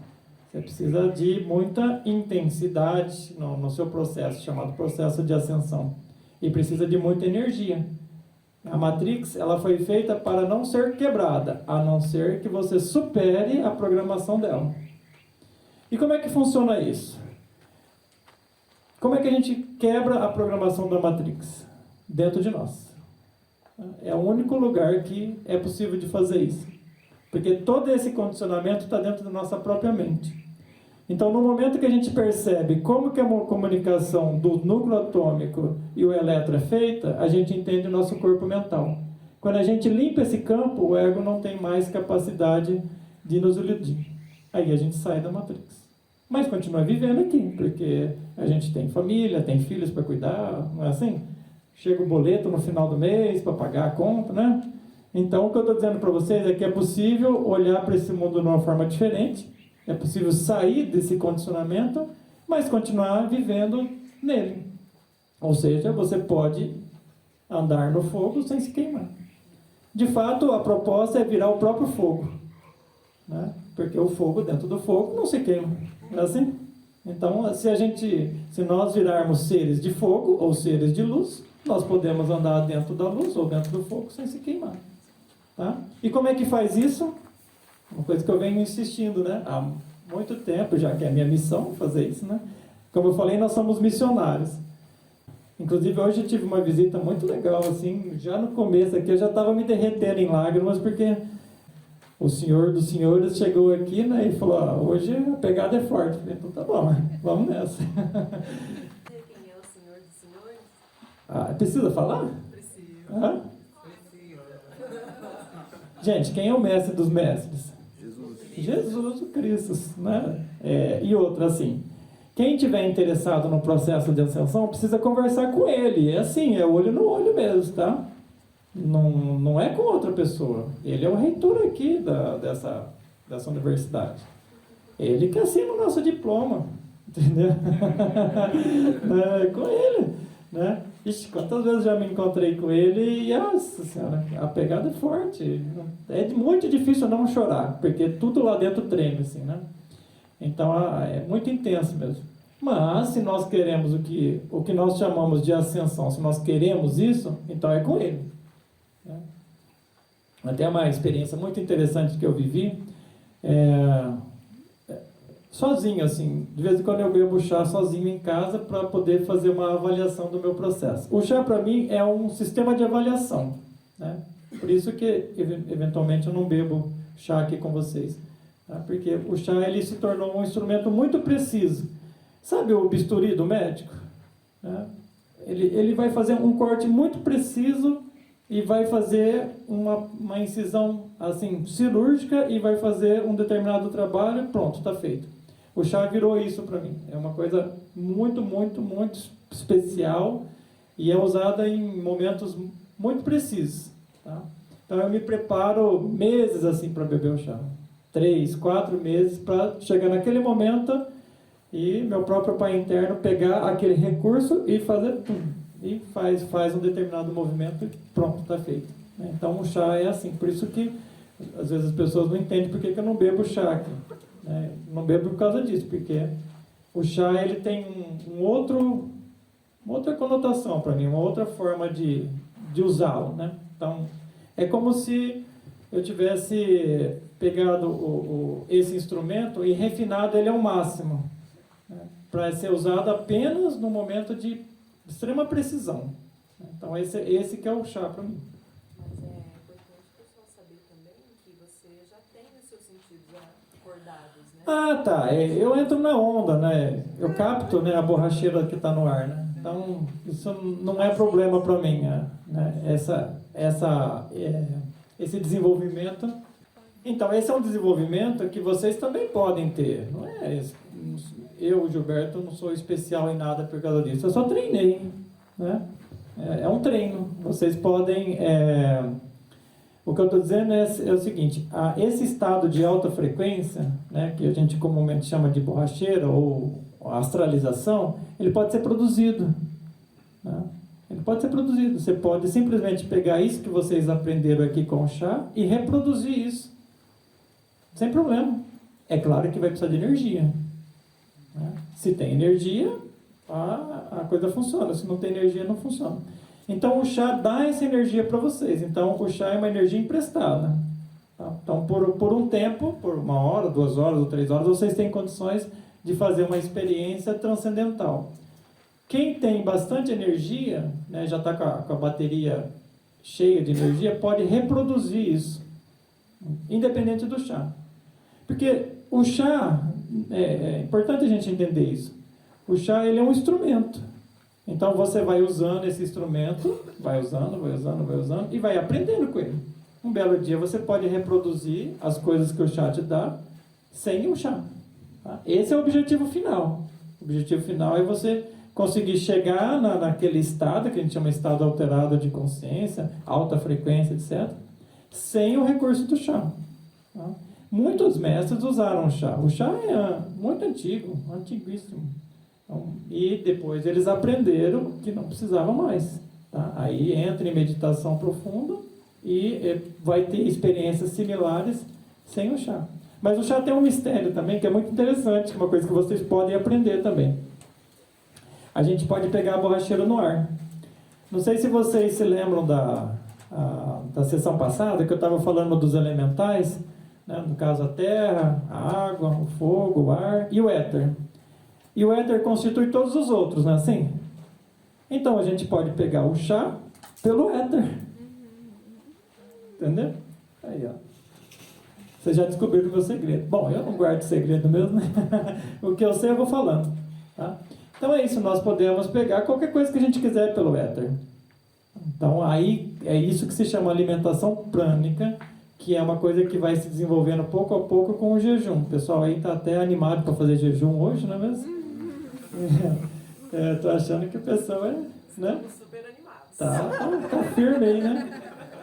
Você precisa de muita intensidade no seu processo, chamado processo de ascensão. E precisa de muita energia. A Matrix, ela foi feita para não ser quebrada, a não ser que você supere a programação dela. E como é que funciona isso? Como é que a gente quebra a programação da Matrix? Dentro de nós. É o único lugar que é possível de fazer isso. Porque todo esse condicionamento está dentro da nossa própria mente. Então, no momento que a gente percebe como que a comunicação do núcleo atômico e o elétron é feita, a gente entende o nosso corpo mental. Quando a gente limpa esse campo, o ego não tem mais capacidade de nos iludir. Aí a gente sai da Matrix. Mas continua vivendo aqui, porque a gente tem família, tem filhos para cuidar, não é assim? Chega o boleto no final do mês para pagar a conta, né? Então, o que eu estou dizendo para vocês é que é possível olhar para esse mundo de uma forma diferente, é possível sair desse condicionamento, mas continuar vivendo nele. Ou seja, você pode andar no fogo sem se queimar. De fato, a proposta é virar o próprio fogo, né? Porque o fogo dentro do fogo não se queima, não é assim? Então, se nós virarmos seres de fogo ou seres de luz, nós podemos andar dentro da luz ou dentro do fogo sem se queimar. Tá? E como é que faz isso? Uma coisa que eu venho insistindo, né? Há muito tempo, já que é a minha missão fazer isso, né? Como eu falei, nós somos missionários. Inclusive, hoje eu tive uma visita muito legal, assim, já no começo aqui eu já estava me derretendo em lágrimas, porque o senhor dos senhores chegou aqui, né, e falou, hoje a pegada é forte. Eu falei, então tá bom, vamos nessa. Quem é o Senhor dos Senhores? Ah, precisa falar? Preciso. Hã? Gente, quem é o mestre dos mestres? Jesus Cristo, né? E outra, assim, quem tiver interessado no processo de ascensão precisa conversar com ele. É assim, é olho no olho mesmo, tá? Não é com outra pessoa. Ele é o reitor aqui dessa universidade. Ele que assina o nosso diploma, entendeu? É com ele, né? Ixi, quantas vezes já me encontrei com ele e, nossa senhora, a pegada é forte. É muito difícil não chorar, porque tudo lá dentro treme, assim, né? Então, é muito intenso mesmo. Mas, se nós queremos o que nós chamamos de ascensão, se nós queremos isso, então é com ele. Né? Até uma experiência muito interessante que eu vivi, sozinho, assim, de vez em quando eu bebo chá sozinho em casa para poder fazer uma avaliação do meu processo. O chá, para mim, é um sistema de avaliação, né? Por isso que, eventualmente, eu não bebo chá aqui com vocês. Tá? Porque o chá, ele se tornou um instrumento muito preciso. Sabe o bisturi do médico? Né? Ele vai fazer um corte muito preciso e vai fazer uma incisão, assim, cirúrgica e vai fazer um determinado trabalho, pronto, está feito. O chá virou isso para mim. É uma coisa muito, muito, muito especial e é usada em momentos muito precisos. Tá? Então eu me preparo meses assim para beber o chá. 3, 4 meses para chegar naquele momento e meu próprio pai interno pegar aquele recurso e fazer pum, e faz um determinado movimento e pronto, está feito. Então o chá é assim. Por isso que às vezes as pessoas não entendem por que eu não bebo chá aqui. Não bebo por causa disso, porque o chá ele tem uma outra conotação para mim, uma outra forma de usá-lo, né? Então, é como se eu tivesse pegado esse instrumento e refinado ele ao máximo, né? Para ser usado apenas no momento de extrema precisão. Então, esse que é o chá para mim. Mas é importante o pessoal saber também que você já tem os seus sentidos acordados, né? Ah, tá. Eu entro na onda, né? Eu capto, né, a borracheira que está no ar, né? Então, isso não é problema para mim, né? Esse desenvolvimento. Então, esse é um desenvolvimento que vocês também podem ter. Não é? Eu, Gilberto, não sou especial em nada por causa disso. Eu só treinei, né? É um treino. Vocês podem... O que eu estou dizendo é o seguinte, esse estado de alta frequência, né, que a gente comumente chama de borracheira ou astralização, ele pode ser produzido. Né? Ele pode ser produzido. Você pode simplesmente pegar isso que vocês aprenderam aqui com o chá e reproduzir isso. Sem problema. É claro que vai precisar de energia. Né? Se tem energia, a coisa funciona. Se não tem energia, não funciona. Então, o chá dá essa energia para vocês. Então, o chá é uma energia emprestada. Tá? Então, por um tempo, por 1 hora, 2 horas ou 3 horas, vocês têm condições de fazer uma experiência transcendental. Quem tem bastante energia, né, já está com a bateria cheia de energia, pode reproduzir isso, independente do chá. Porque o chá, é importante a gente entender isso, o chá ele é um instrumento. Então você vai usando esse instrumento, vai usando e vai aprendendo com ele. Um belo dia você pode reproduzir as coisas que o chá te dá sem o chá. Tá? Esse é o objetivo final. O objetivo final é você conseguir chegar naquele estado, que a gente chama de estado alterado de consciência, alta frequência, etc., sem o recurso do chá. Tá? Muitos mestres usaram o chá. O chá é muito antigo, antiguíssimo. Então, e depois eles aprenderam que não precisava mais. Tá? Aí entra em meditação profunda e vai ter experiências similares sem o chá. Mas o chá tem um mistério também, que é muito interessante, uma coisa que vocês podem aprender também. A gente pode pegar a borracheira no ar. Não sei se vocês se lembram da sessão passada, que eu estava falando dos elementais, né? No caso a terra, a água, o fogo, o ar e o éter. E o éter constitui todos os outros, não é assim? Então a gente pode pegar o chá pelo éter. Entendeu? Aí, ó. Vocês já descobriram o meu segredo. Bom, eu não guardo segredo mesmo, né? O que eu sei eu vou falando. Tá? Então é isso, nós podemos pegar qualquer coisa que a gente quiser pelo éter. Então aí é isso que se chama alimentação prânica, que é uma coisa que vai se desenvolvendo pouco a pouco com o jejum. O pessoal aí está até animado para fazer jejum hoje, não é mesmo? Tô achando que o pessoal é, né? Estamos super animados. Tá firme aí, né?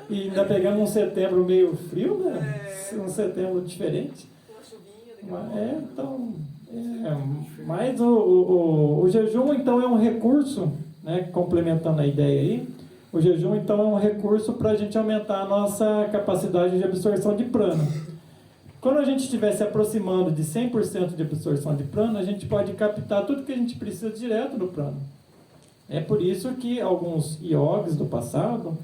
E ainda pegamos um setembro meio frio, né? Um setembro diferente. Uma chuvinha daqui a pouco. Mas o jejum, então, é um recurso, né? Complementando a ideia aí, o jejum, então, é um recurso para a gente aumentar a nossa capacidade de absorção de prana. Quando a gente estiver se aproximando de 100% de absorção de prana, a gente pode captar tudo que a gente precisa direto do prana. É por isso que alguns yogis do passado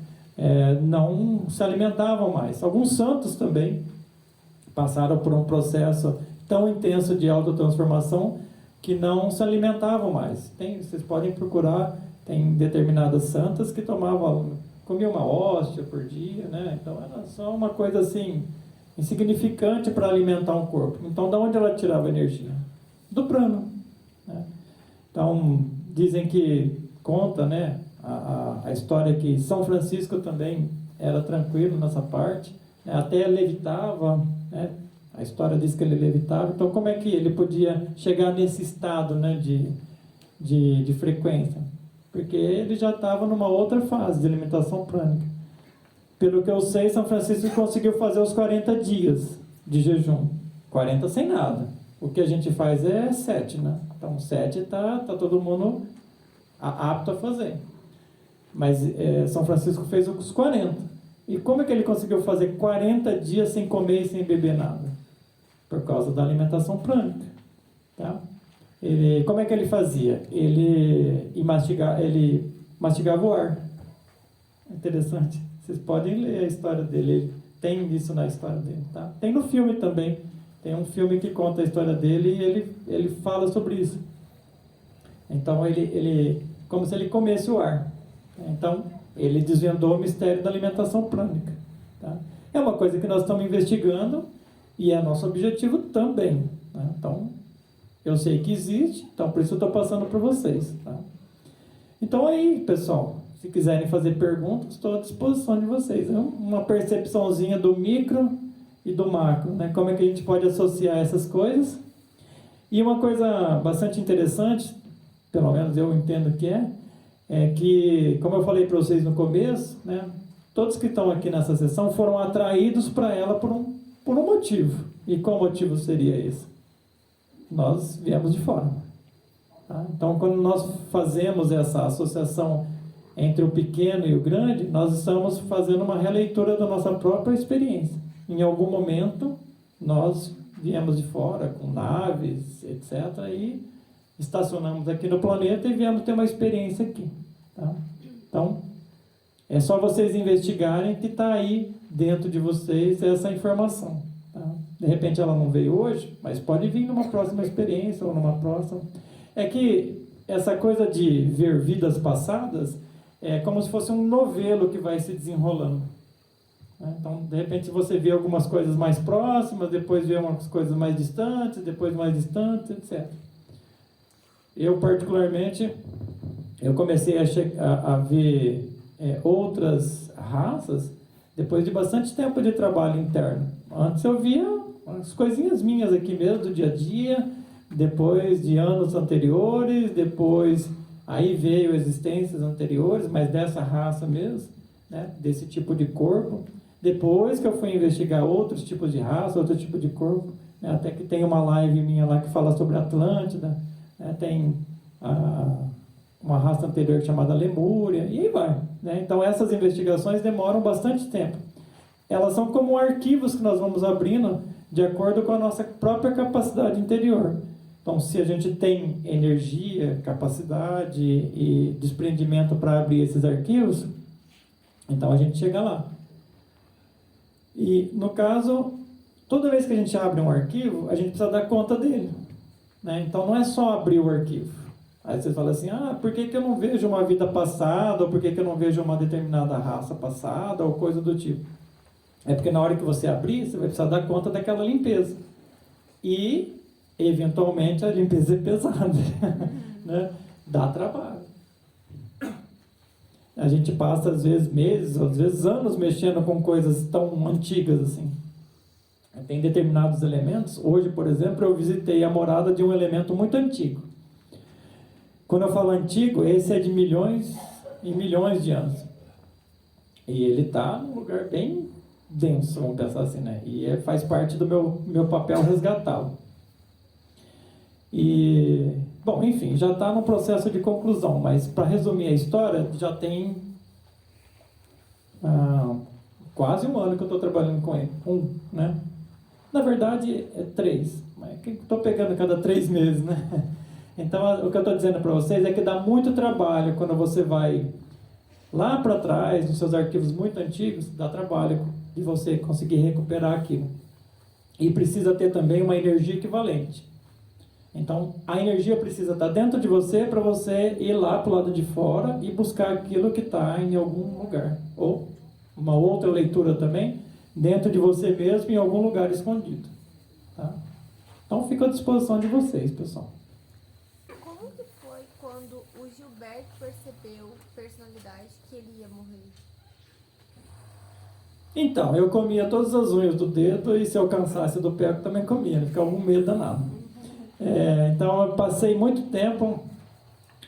não se alimentavam mais. Alguns santos também passaram por um processo tão intenso de autotransformação que não se alimentavam mais. Vocês podem procurar, tem determinadas santas que comiam uma hóstia por dia, né? Então era só uma coisa assim, insignificante para alimentar um corpo. Então, de onde ela tirava energia? Do prana. Né? Então, dizem que conta, né, a história que São Francisco também era tranquilo nessa parte, né, até levitava, né, a história diz que ele levitava. Então, como é que ele podia chegar nesse estado, né, de frequência? Porque ele já estava numa outra fase de alimentação prânica. Pelo que eu sei, São Francisco conseguiu fazer os 40 dias de jejum. 40 sem nada. O que a gente faz é 7, né? Então, 7 tá todo mundo apto a fazer. Mas São Francisco fez os 40. E como é que ele conseguiu fazer 40 dias sem comer e sem beber nada? Por causa da alimentação prânica. Tá? Como é que ele fazia? Ele mastigava o ar. Interessante. Vocês podem ler a história dele. Ele tem isso na história dele. Tá? Tem no filme também. Tem um filme que conta a história dele e ele fala sobre isso. Então, como se ele comesse o ar. Então, ele desvendou o mistério da alimentação prânica. Tá? É uma coisa que nós estamos investigando e é nosso objetivo também. Né? Então, eu sei que existe, então por isso eu estou passando para vocês. Tá? Então, aí, pessoal, se quiserem fazer perguntas, estou à disposição de vocês. É uma percepçãozinha do micro e do macro. Né? Como é que a gente pode associar essas coisas? E uma coisa bastante interessante, pelo menos eu entendo que é que, como eu falei para vocês no começo, né, todos que estão aqui nessa sessão foram atraídos para ela por um motivo. E qual motivo seria esse? Nós viemos de fora. Tá? Então, quando nós fazemos essa associação entre o pequeno e o grande, nós estamos fazendo uma releitura da nossa própria experiência. Em algum momento, nós viemos de fora, com naves, etc., e estacionamos aqui no planeta e viemos ter uma experiência aqui. Tá? Então, é só vocês investigarem que está aí dentro de vocês essa informação. Tá? De repente ela não veio hoje, mas pode vir numa próxima experiência ou numa próxima. É que essa coisa de ver vidas passadas é como se fosse um novelo que vai se desenrolando. Então, de repente você vê algumas coisas mais próximas, depois vê umas coisas mais distantes, depois mais distantes, etc. Eu, particularmente, eu comecei a ver outras raças depois de bastante tempo de trabalho interno. Antes eu via as coisinhas minhas aqui mesmo, do dia a dia, depois de anos anteriores, depois aí veio existências anteriores, mas dessa raça mesmo, né, desse tipo de corpo. Depois que eu fui investigar outros tipos de raça, outro tipo de corpo, né, até que tem uma live minha lá que fala sobre Atlântida, né, tem uma raça anterior chamada Lemúria, e aí vai. Né? Então essas investigações demoram bastante tempo. Elas são como arquivos que nós vamos abrindo de acordo com a nossa própria capacidade interior. Então, se a gente tem energia, capacidade e desprendimento para abrir esses arquivos, então a gente chega lá. E, no caso, toda vez que a gente abre um arquivo, a gente precisa dar conta dele. né? Então não é só abrir o arquivo. Aí você fala assim, por que eu não vejo uma vida passada, ou por que eu não vejo uma determinada raça passada, ou coisa do tipo. É porque na hora que você abrir, você vai precisar dar conta daquela limpeza. E, eventualmente, a limpeza é pesada, né? Dá trabalho. A gente passa, às vezes, meses, às vezes anos mexendo com coisas tão antigas assim. Tem determinados elementos. Hoje, por exemplo, eu visitei a morada de um elemento muito antigo. Quando eu falo antigo, esse é de milhões e milhões de anos. E ele está num lugar bem denso, vamos pensar assim, né? E faz parte do meu papel resgatá-lo. E, bom, enfim, já está no processo de conclusão, mas para resumir a história, já tem quase um ano que eu estou trabalhando com ele. Né? Na verdade, é 3, mas estou pegando cada 3 meses, né? Então, o que eu estou dizendo para vocês é que dá muito trabalho quando você vai lá para trás, nos seus arquivos muito antigos, dá trabalho de você conseguir recuperar aquilo. E precisa ter também uma energia equivalente. Então, a energia precisa estar dentro de você para você ir lá para o lado de fora e buscar aquilo que está em algum lugar. Ou uma outra leitura também, dentro de você mesmo, em algum lugar escondido. Tá? Então, fico à disposição de vocês, pessoal. Como que foi quando o Gilberto percebeu, personalidade, que ele ia morrer? Então, eu comia todas as unhas do dedo e se eu cansasse do pé, eu também comia, ficava com medo danado. Então, eu passei muito tempo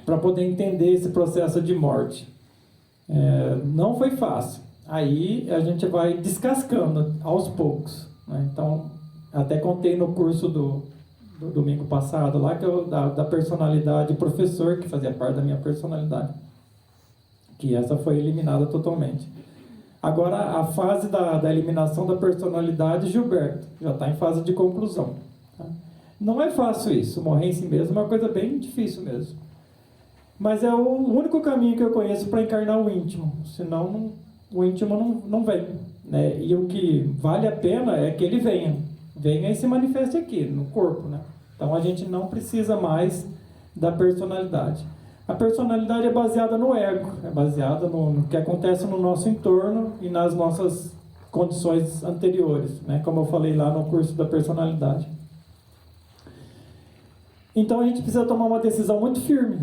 para poder entender esse processo de morte. Não foi fácil. Aí a gente vai descascando aos poucos, né? Então, até contei no curso do domingo passado lá, que da personalidade professor, que fazia parte da minha personalidade, que essa foi eliminada totalmente. Agora, a fase da eliminação da personalidade, Gilberto, já está em fase de conclusão. Tá? Não é fácil isso, morrer em si mesmo é uma coisa bem difícil mesmo. Mas é o único caminho que eu conheço para encarnar o íntimo, senão o íntimo não vem. Né? E o que vale a pena é que ele venha e se manifeste aqui, no corpo. Né? Então a gente não precisa mais da personalidade. A personalidade é baseada no ego, é baseada no que acontece no nosso entorno e nas nossas condições anteriores, né? Como eu falei lá no curso da personalidade. Então a gente precisa tomar uma decisão muito firme,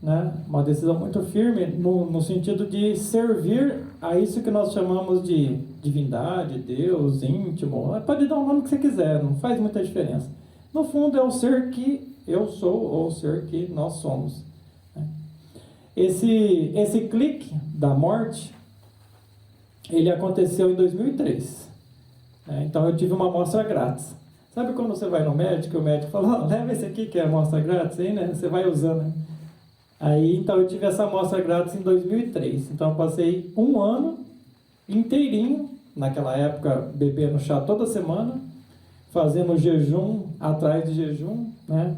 né? Uma decisão muito firme no sentido de servir a isso que nós chamamos de divindade, Deus, íntimo. Pode dar o nome que você quiser, não faz muita diferença. No fundo é o ser que eu sou ou o ser que nós somos. Esse clique da morte, ele aconteceu em 2003. Então eu tive uma amostra grátis. Sabe quando você vai no médico e o médico fala, leva esse aqui que é a amostra grátis aí, né? Você vai usando. Né? Aí, então eu tive essa amostra grátis em 2003. Então eu passei um ano inteirinho, naquela época, bebendo chá toda semana, fazendo jejum atrás de jejum, né?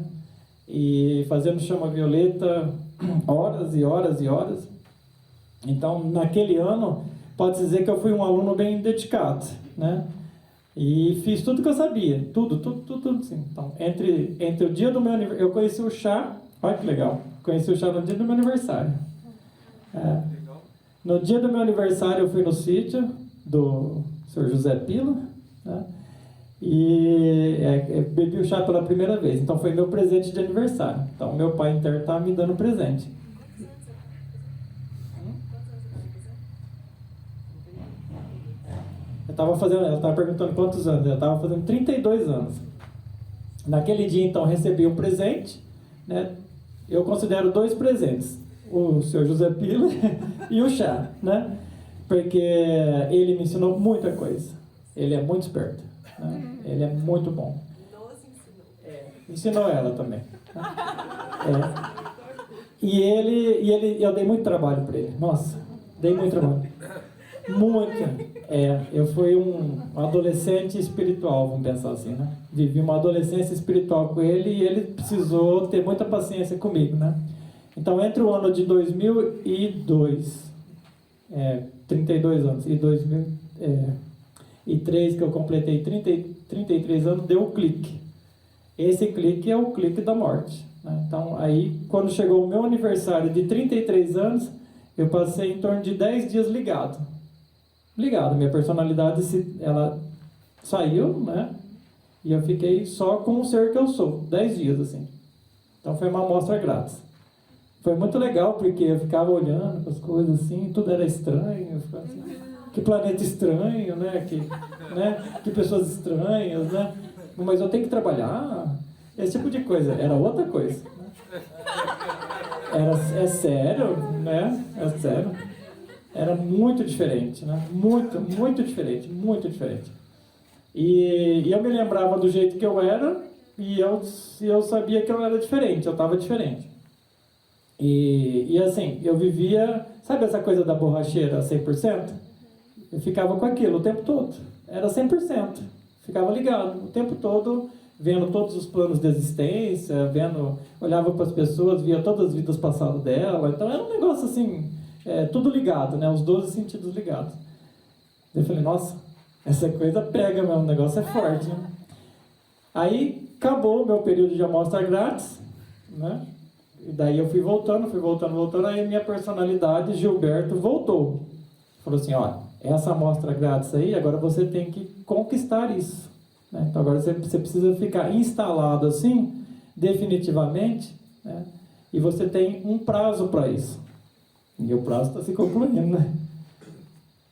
E fazendo chama violeta horas e horas e horas. Então, naquele ano, pode dizer que eu fui um aluno bem dedicado, né? E fiz tudo que eu sabia, tudo, sim. Então, entre o dia do meu aniversário, eu conheci o chá, olha que legal, conheci o chá no dia do meu aniversário. No dia do meu aniversário, eu fui no sítio do Sr. José Pila, né? E bebi o chá pela primeira vez. Então foi meu presente de aniversário. Então meu pai interno estava me dando presente. Ela estava perguntando quantos anos. Eu estava fazendo 32 anos. Naquele dia, então, recebi um presente, né? Eu considero 2 presentes: o Sr. José Pila e o chá, né? Porque ele me ensinou muita coisa. Ele é muito esperto. Ele é muito bom. Ensinou ela também. E eu dei muito trabalho para ele. Nossa, dei muito trabalho. Muito. Eu fui um adolescente espiritual, vamos pensar assim, né? Vivi uma adolescência espiritual com ele e ele precisou ter muita paciência comigo, né? Então, entre o ano de 2002, 32 anos, e 2003, que eu completei 33 anos, deu um clique. Esse clique é o clique da morte, né? Então, aí, quando chegou o meu aniversário de 33 anos, eu passei em torno de 10 dias ligado. Minha personalidade, ela saiu, né? E eu fiquei só com o ser que eu sou, 10 dias, assim. Então, foi uma amostra grátis. Foi muito legal, porque eu ficava olhando as coisas assim, tudo era estranho, eu ficava assim, que planeta estranho, né? Que pessoas estranhas, né? Mas eu tenho que trabalhar, esse tipo de coisa. Era outra coisa. Né? É sério, né? É sério. Era muito diferente, né? Muito diferente, muito diferente. E eu me lembrava do jeito que eu era e eu sabia que eu era diferente, eu estava diferente. E assim, eu vivia, sabe essa coisa da borracheira 100%? Eu ficava com aquilo o tempo todo. Era 100%. Ficava ligado o tempo todo, vendo todos os planos de existência, olhava para as pessoas, via todas as vidas passadas dela. Então era um negócio assim, tudo ligado, né? Os 12 sentidos ligados. Eu falei, nossa, essa coisa pega mesmo, o negócio é forte, né? Aí acabou o meu período de amostra grátis, né? E daí eu fui voltando, aí minha personalidade, Gilberto, voltou. Falou assim, ó, essa amostra grátis aí, agora você tem que conquistar isso, né? Então agora você precisa ficar instalado assim, definitivamente, né? E você tem um prazo para isso. E o prazo está se concluindo, né?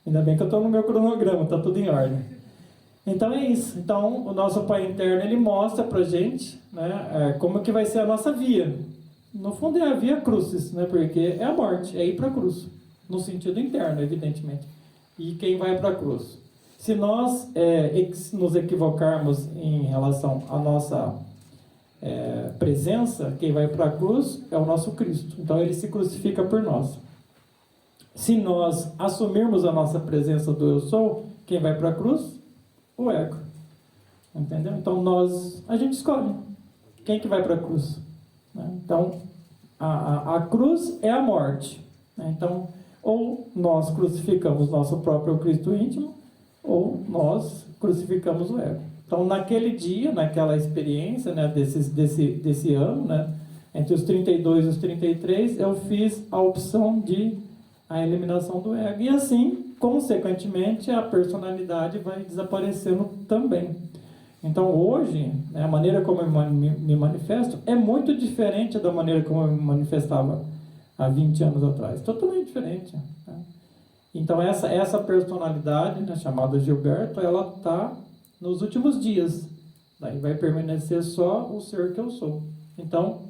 Ainda bem que eu estou no meu cronograma, está tudo em ordem. Então é isso. Então o nosso Pai Interno, ele mostra para a gente, né, como que vai ser a nossa via. No fundo é a via crucis, né, porque é a morte, é ir para a cruz. No sentido interno, evidentemente. E quem vai para a cruz? Se nós nos equivocarmos em relação à nossa presença, quem vai para a cruz é o nosso Cristo. Então ele se crucifica por nós. Se nós assumirmos a nossa presença do eu sou, quem vai para a cruz? O ego. Entendeu? Então a gente escolhe quem que vai para a cruz, né? Então a cruz é a morte, né? Então ou nós crucificamos nosso próprio Cristo íntimo, ou nós crucificamos o ego. Então naquele dia, naquela experiência, né, desse ano, né, entre os 32 e os 33, eu fiz a opção de a eliminação do ego. E assim, consequentemente, a personalidade vai desaparecendo também. Então hoje, né, a maneira como eu me manifesto é muito diferente da maneira como eu me manifestava há 20 anos atrás. Totalmente diferente. Né? Então essa personalidade, né, chamada Gilberto, ela está nos últimos dias. Daí vai permanecer só o ser que eu sou. Então,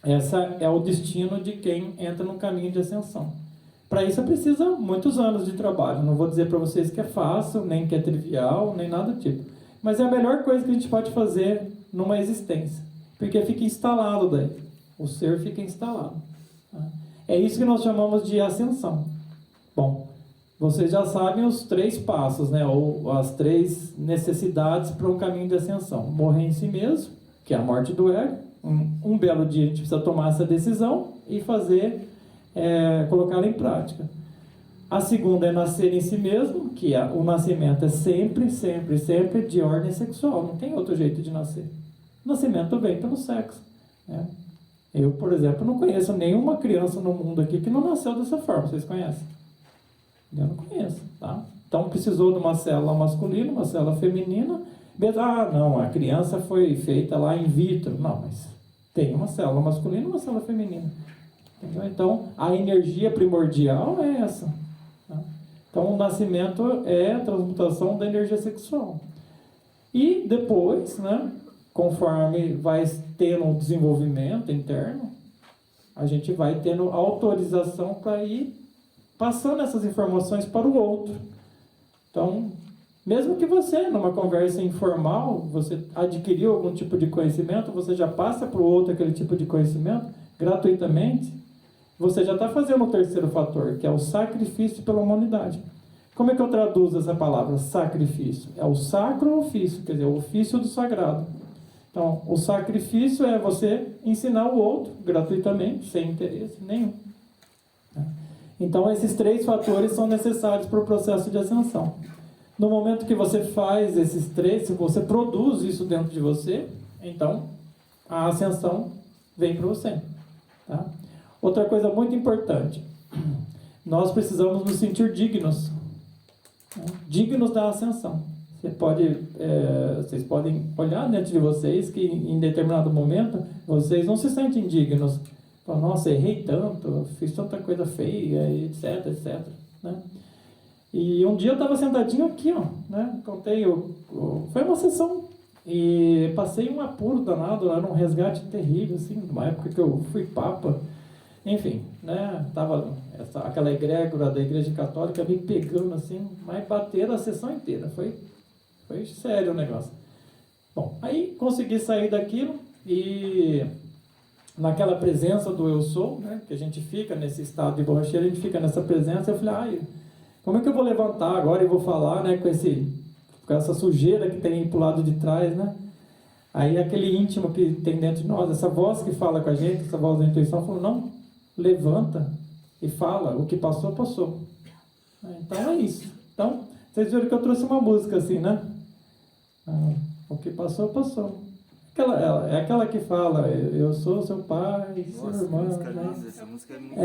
esse é o destino de quem entra no caminho de ascensão. Para isso precisa muitos anos de trabalho. Não vou dizer para vocês que é fácil, nem que é trivial, nem nada do tipo. Mas é a melhor coisa que a gente pode fazer numa existência. Porque fica instalado daí. O ser fica instalado. É isso que nós chamamos de ascensão. Bom, vocês já sabem os 3 passos, né? Ou as 3 necessidades para um caminho de ascensão. Morrer em si mesmo, que é a morte do ego. Um belo dia a gente precisa tomar essa decisão e colocá-la em prática. A segunda é nascer em si mesmo, que o nascimento é sempre, sempre, sempre de ordem sexual. Não tem outro jeito de nascer. O nascimento vem pelo sexo, né? Eu, por exemplo, não conheço nenhuma criança no mundo aqui que não nasceu dessa forma. Vocês conhecem? Eu não conheço, tá? Então precisou de uma célula masculina, uma célula feminina. Não, a criança foi feita lá in vitro. Não, mas tem uma célula masculina e uma célula feminina. Entendeu? Então a energia primordial é essa. Tá? Então o nascimento é a transmutação da energia sexual. E depois, né, conforme vai tendo um desenvolvimento interno, a gente vai tendo autorização para ir passando essas informações para o outro. Então, mesmo que você, numa conversa informal, você adquiriu algum tipo de conhecimento, você já passa para o outro aquele tipo de conhecimento gratuitamente, você já está fazendo o terceiro fator, que é o sacrifício pela humanidade. Como é que eu traduzo essa palavra, sacrifício? É o sacro ofício, quer dizer, o ofício do sagrado. Então, o sacrifício é você ensinar o outro gratuitamente, sem interesse nenhum. Então, esses 3 fatores são necessários para o processo de ascensão. No momento que você faz esses 3, se você produz isso dentro de você, então a ascensão vem para você. Tá? Outra coisa muito importante, nós precisamos nos sentir dignos, né? Dignos da ascensão. Vocês podem olhar dentro de vocês que em determinado momento vocês não se sentem dignos. Falam, nossa, errei tanto, fiz tanta coisa feia, etc, etc. Né? E um dia eu estava sentadinho aqui, ó, né? Foi uma sessão e passei um apuro danado lá num resgate terrível, assim, numa época que eu fui papa. Enfim, né? Tava aquela egrégora da Igreja Católica me pegando assim, mas bateram a sessão inteira. Foi sério o negócio. Bom, aí consegui sair daquilo e naquela presença do eu sou, né? Que a gente fica nesse estado de borracheira, a gente fica nessa presença. Eu falei, como é que eu vou levantar agora e vou falar, né? Com essa sujeira que tem pro lado de trás, né? Aí aquele íntimo que tem dentro de nós, essa voz que fala com a gente, essa voz da intuição, falou, não, levanta e fala, o que passou, passou. Então é isso. Então, vocês viram que eu trouxe uma música assim, né? O que passou, passou. É aquela que fala, eu sou seu pai, Nossa, seu irmão. música Né? linda, essa música é muito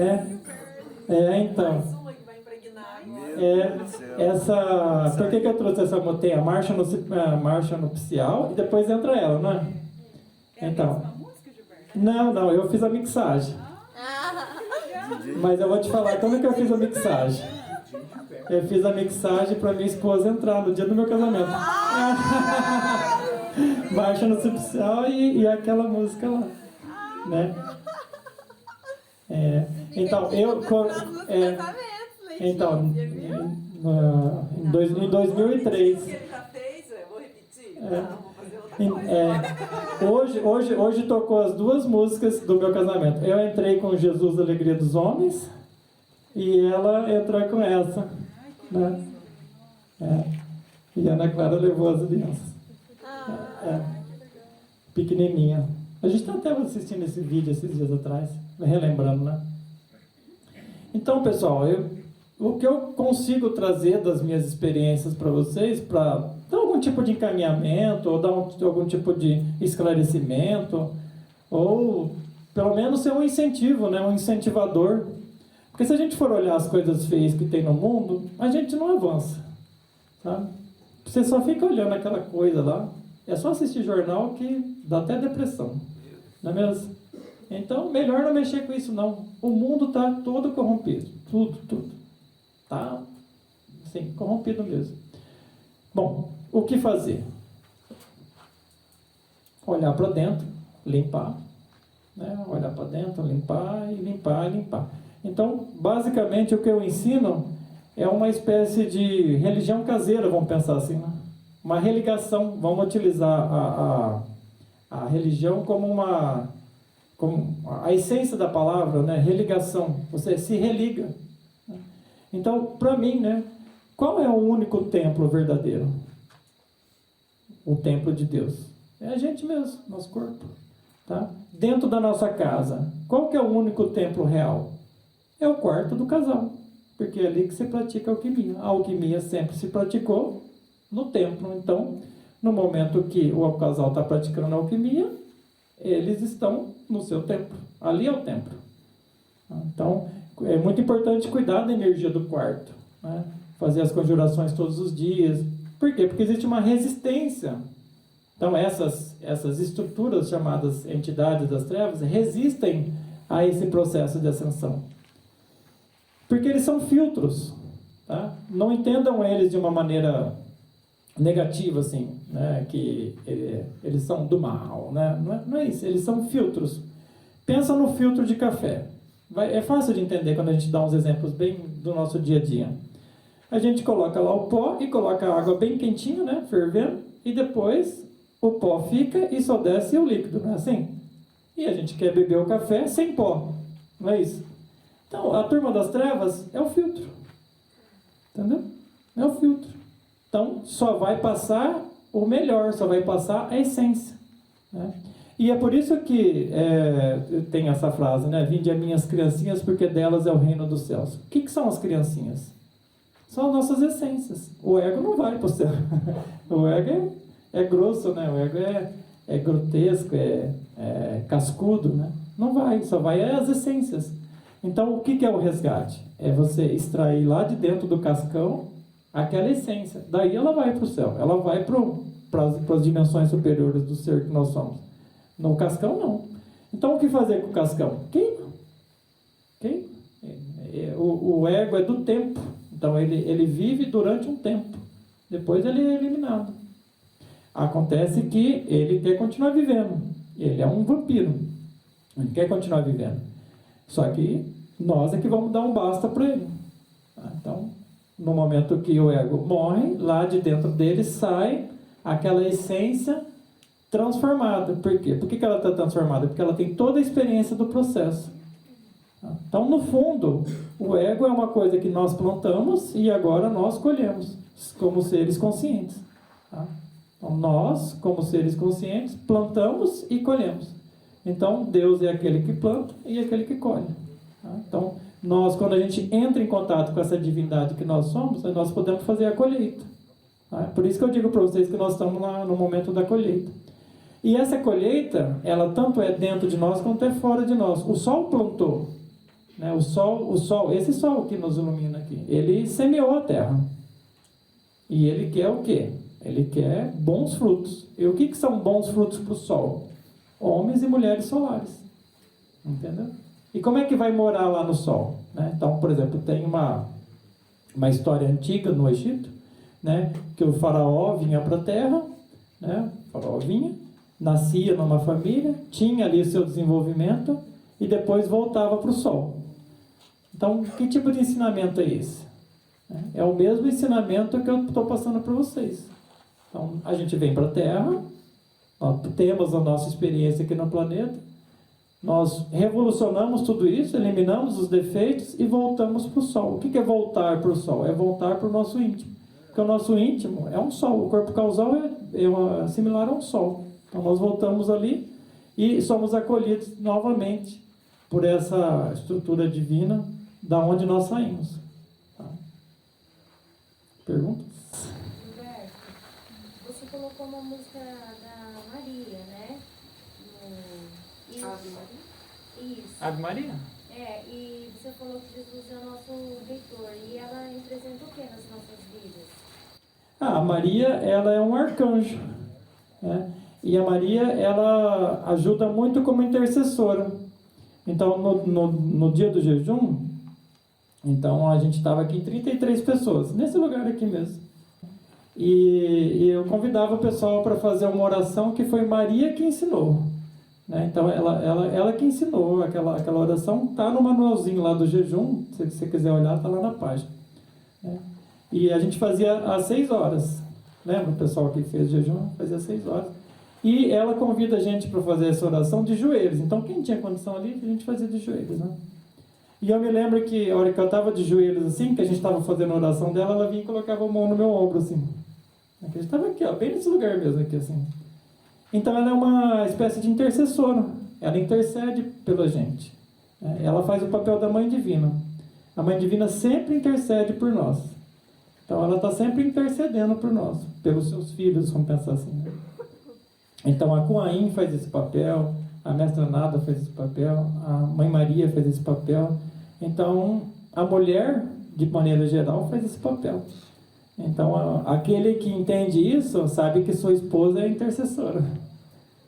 Então. Mais uma que vai impregnar agora. Deus do céu. Por que eu trouxe essa música? Tem a marcha nupcial e depois entra ela, não é? Então. Não, eu fiz a mixagem. Mas eu vou te falar como é que eu fiz a mixagem. Eu fiz a mixagem para minha esposa entrar no dia do meu casamento. Marcha nupcial e aquela música lá, né? Então, em 2003. Que ele já fez, eu vou repetir. Vou fazer outra. Hoje tocou as duas músicas do meu casamento. Eu entrei com Jesus, Alegria dos Homens, e ela entrou com essa, né? E a Ana Clara levou as alianças. Pequenininha. A gente está até assistindo esse vídeo esses dias atrás, relembrando, né? Então, pessoal, o que eu consigo trazer das minhas experiências para vocês, para dar algum tipo de encaminhamento, ou dar algum tipo de esclarecimento, ou pelo menos ser um incentivo, né? Um incentivador. Porque se a gente for olhar as coisas feias que tem no mundo, a gente não avança, sabe? Você só fica olhando aquela coisa lá. É só assistir jornal que dá até depressão, não é mesmo? Então, melhor não mexer com isso, não. O mundo está todo corrompido. Tudo. Está, assim, corrompido mesmo. Bom, o que fazer? Olhar para dentro, limpar. Né? Olhar para dentro, limpar e limpar. Então, basicamente, o que eu ensino é uma espécie de religião caseira, vamos pensar assim, né? Uma religação. Vamos utilizar a religião como a essência da palavra, né? Religação. Você se religa. Então, para mim, né? Qual é o único templo verdadeiro? O templo de Deus. É a gente mesmo, nosso corpo. Tá? Dentro da nossa casa, qual que é o único templo real? É o quarto do casal. Porque é ali que se pratica a alquimia. A alquimia sempre se praticou no templo. Então, no momento que o casal está praticando a alquimia, eles estão no seu templo. Ali é o templo. Então, é muito importante cuidar da energia do quarto, né? Fazer as conjurações todos os dias. Por quê? Porque existe uma resistência. Então, essas estruturas chamadas entidades das trevas resistem a esse processo de ascensão. Porque eles são filtros. Tá? Não entendam eles de uma maneira negativa, assim, né? Que eles são do mal. Né? Não é isso, eles são filtros. Pensa no filtro de café. É fácil de entender quando a gente dá uns exemplos bem do nosso dia a dia. A gente coloca lá o pó e coloca a água bem quentinha, né? Fervendo, e depois o pó fica e só desce o líquido, não é assim? E a gente quer beber o café sem pó, não é isso? Então, a turma das trevas é o filtro. Entendeu? É o filtro. Então, só vai passar o melhor, só vai passar a essência. Né? E é por isso que tem essa frase, né? Vinde a minhas criancinhas, porque delas é o reino dos céus. O que são as criancinhas? São as nossas essências. O ego não vai para o céu. O ego é grosso, né? O ego é grotesco, é cascudo, né? Não vai, só vai as essências. Então, o que é o resgate? É você extrair lá de dentro do cascão aquela essência. Daí ela vai para o céu, ela vai para as dimensões superiores do ser que nós somos. No cascão, não. Então, o que fazer com o cascão? Queima. Queima. O ego é do tempo. Então, ele vive durante um tempo. Depois ele é eliminado. Acontece que ele quer continuar vivendo. Ele é um vampiro. Ele quer continuar vivendo. Só que nós é que vamos dar um basta para ele. Então, no momento que o ego morre, lá de dentro dele sai aquela essência transformada. Por quê? Por que ela está transformada? Porque ela tem toda a experiência do processo. Então, no fundo, o ego é uma coisa que nós plantamos e agora nós colhemos, como seres conscientes. Então, nós, como seres conscientes, plantamos e colhemos. Então, Deus é aquele que planta e aquele que colhe. Então, nós, quando a gente entra em contato com essa divindade que nós somos, nós podemos fazer a colheita. Por isso que eu digo para vocês que nós estamos no momento da colheita. E essa colheita, ela tanto é dentro de nós quanto é fora de nós. O sol plantou. Né? O sol, esse sol que nos ilumina aqui, ele semeou a terra. E ele quer o quê? Ele quer bons frutos. E o que são bons frutos para o sol? Homens e mulheres solares. Entendeu? E como é que vai morar lá no sol? Né? Então, por exemplo, tem uma história antiga no Egito, né? Que o faraó vinha para a terra, né? O faraó vinha, nascia numa família, tinha ali o seu desenvolvimento e depois voltava para o sol. Então, que tipo de ensinamento é esse? É o mesmo ensinamento que eu estou passando para vocês. Então, a gente vem para a Terra, nós temos a nossa experiência aqui no planeta, nós revolucionamos tudo isso, eliminamos os defeitos e voltamos para o Sol. O que é voltar para o Sol? É voltar para o nosso íntimo. Porque o nosso íntimo é um Sol, o corpo causal é similar a um Sol. Então, nós voltamos ali e somos acolhidos novamente por essa estrutura divina da onde nós saímos. Tá? Perguntas? Humberto, você colocou uma música da Maria, né? Ave Maria? Isso. Ave Maria? E você falou que Jesus é o nosso reitor. E ela representa o que nas nossas vidas? A Maria, ela é um arcanjo. Né? E a Maria, ela ajuda muito como intercessora. Então, no dia do jejum, então a gente estava aqui 33 pessoas, nesse lugar aqui mesmo. E eu convidava o pessoal para fazer uma oração que foi Maria que ensinou. Né? Então, ela que ensinou aquela oração, está no manualzinho lá do jejum, se você quiser olhar, está lá na página. Né? E a gente fazia às 6 horas. Lembra o pessoal que fez jejum? Fazia às 6 horas. E ela convida a gente para fazer essa oração de joelhos. Então, quem tinha condição ali, a gente fazia de joelhos, né? E eu me lembro que a hora que eu estava de joelhos assim, que a gente estava fazendo a oração dela, ela vinha e colocava a mão no meu ombro, assim. A gente estava aqui, ó, bem nesse lugar mesmo, aqui, assim. Então, ela é uma espécie de intercessora. Ela intercede pela gente. Ela faz o papel da Mãe Divina. A Mãe Divina sempre intercede por nós. Então, ela está sempre intercedendo por nós, pelos seus filhos, vamos pensar assim, né? Então, a Kuan-Yin faz esse papel, a Mestra Nada faz esse papel, a Mãe Maria faz esse papel. Então, a mulher, de maneira geral, faz esse papel. Então, aquele que entende isso, sabe que sua esposa é intercessora.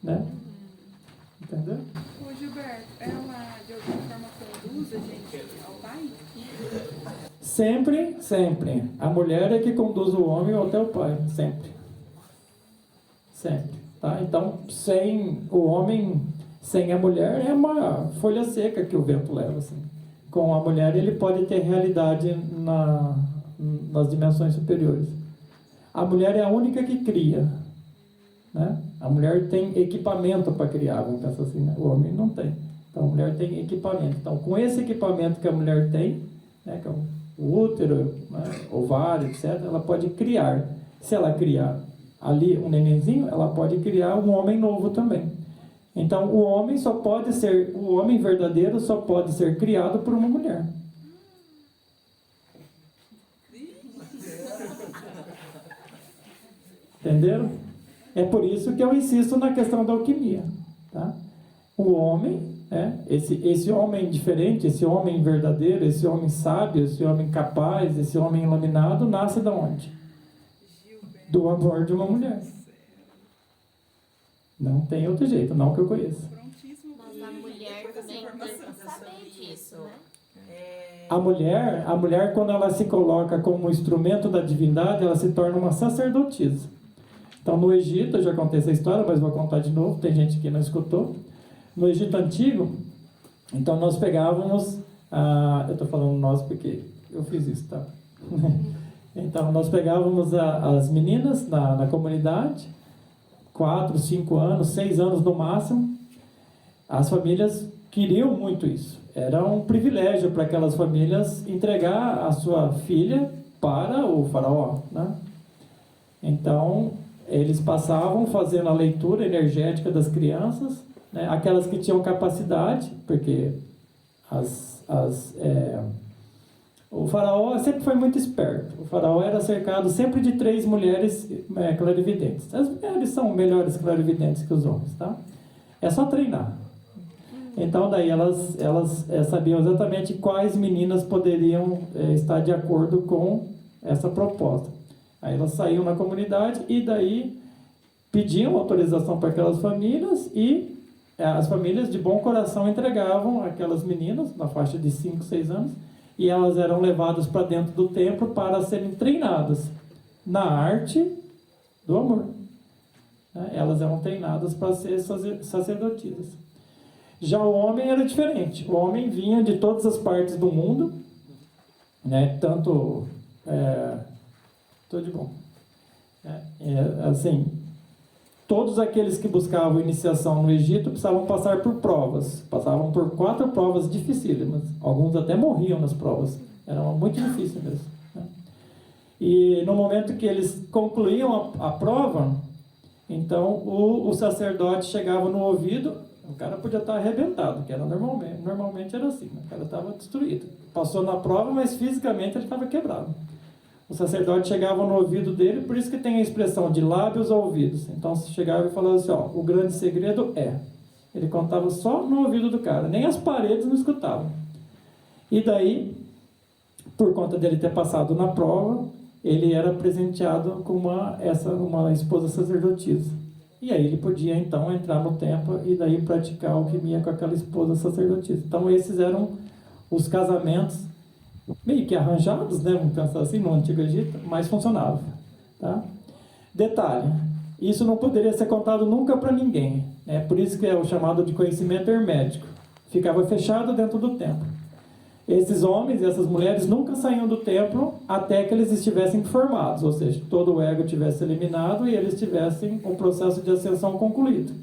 Né? Entendeu? Ô Gilberto, ela de alguma forma conduz a gente ao Pai? Sempre, sempre. A mulher é que conduz o homem até o Pai. Sempre. Sempre. Tá? Então, sem o homem, sem a mulher, é uma folha seca que o vento leva. Assim. Com a mulher, ele pode ter realidade nas dimensões superiores. A mulher é a única que cria. Né? A mulher tem equipamento para criar, vamos pensar assim, né? O homem não tem. Então, a mulher tem equipamento. Então, com esse equipamento que a mulher tem, né, que é o útero, né, ovário, etc., ela pode criar. Se ela criar ali um nenenzinho, ela pode criar um homem novo também. Então, o homem verdadeiro só pode ser criado por uma mulher. Entenderam? É por isso que eu insisto na questão da alquimia. Tá? O homem, esse homem diferente, esse homem verdadeiro, esse homem sábio, esse homem capaz, esse homem iluminado, nasce de onde? Do amor de uma mulher. Não tem outro jeito, não que eu conheça. Mas a mulher também tem que saber disso, né? A mulher, quando ela se coloca como instrumento da divindade, ela se torna uma sacerdotisa. Então, no Egito, eu já contei essa história, mas vou contar de novo, tem gente que não escutou. No Egito Antigo, então nós pegávamos, eu estou falando nós porque eu fiz isso, tá? Então, nós pegávamos as meninas na comunidade, 4, 5 anos, 6 anos no máximo. As famílias queriam muito isso. Era um privilégio para aquelas famílias entregar a sua filha para o faraó, né? Então, eles passavam fazendo a leitura energética das crianças, né? Aquelas que tinham capacidade, porque o faraó sempre foi muito esperto. O faraó era cercado sempre de 3 mulheres clarividentes. As mulheres são melhores clarividentes que os homens, tá? É só treinar. Então, daí elas sabiam exatamente quais meninas poderiam estar de acordo com essa proposta. Aí elas saíam na comunidade e daí pediam autorização para aquelas famílias e as famílias de bom coração entregavam aquelas meninas na faixa de 5, 6 anos e elas eram levadas para dentro do templo para serem treinadas na arte do amor. Elas eram treinadas para ser sacerdotisas. Já o homem era diferente. O homem vinha de todas as partes do mundo, né? Tanto... Tudo de bom. Assim, todos aqueles que buscavam iniciação no Egito precisavam passar por provas. Passavam por 4 provas dificílimas. Alguns até morriam nas provas. Era muito difícil mesmo. Né? E no momento que eles concluíam a prova, então o sacerdote chegava no ouvido, o cara podia estar arrebentado, que era normalmente era assim, né? O cara estava destruído. Passou na prova, mas fisicamente ele estava quebrado. O sacerdote chegava no ouvido dele, por isso que tem a expressão de lábios a ouvidos. Então, se chegava e falava assim, o grande segredo é... Ele contava só no ouvido do cara, nem as paredes não escutavam. E daí, por conta dele ter passado na prova, ele era presenteado com uma esposa sacerdotisa. E aí ele podia, então, entrar no templo e daí praticar alquimia com aquela esposa sacerdotisa. Então, esses eram os casamentos meio que arranjados, né? Vamos pensar assim, no Antigo Egito, mas funcionava. Tá? Detalhe, isso não poderia ser contado nunca para ninguém. Né? Por isso que é o chamado de conhecimento hermético. Ficava fechado dentro do templo. Esses homens e essas mulheres nunca saíam do templo até que eles estivessem formados, ou seja, todo o ego tivesse eliminado e eles tivessem o processo de ascensão concluído.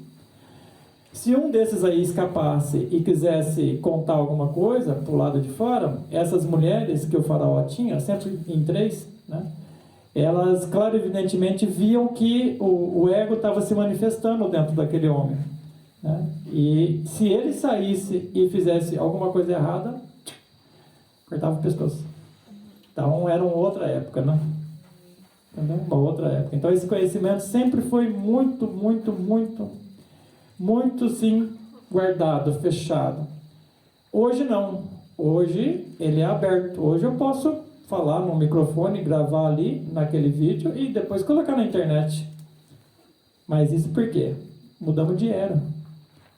Se um desses aí escapasse e quisesse contar alguma coisa para o lado de fora, essas mulheres que o faraó tinha, sempre em 3, né, elas clarividentemente viam que o ego estava se manifestando dentro daquele homem. Né, e se ele saísse e fizesse alguma coisa errada, cortava o pescoço. Então, era uma outra época, né? Entendeu? Uma outra época. Então, esse conhecimento sempre foi muito, sim, guardado, fechado. Hoje não. Hoje, ele é aberto. Hoje eu posso falar no microfone, gravar ali, naquele vídeo, e depois colocar na internet. Mas isso por quê? Mudamos de era.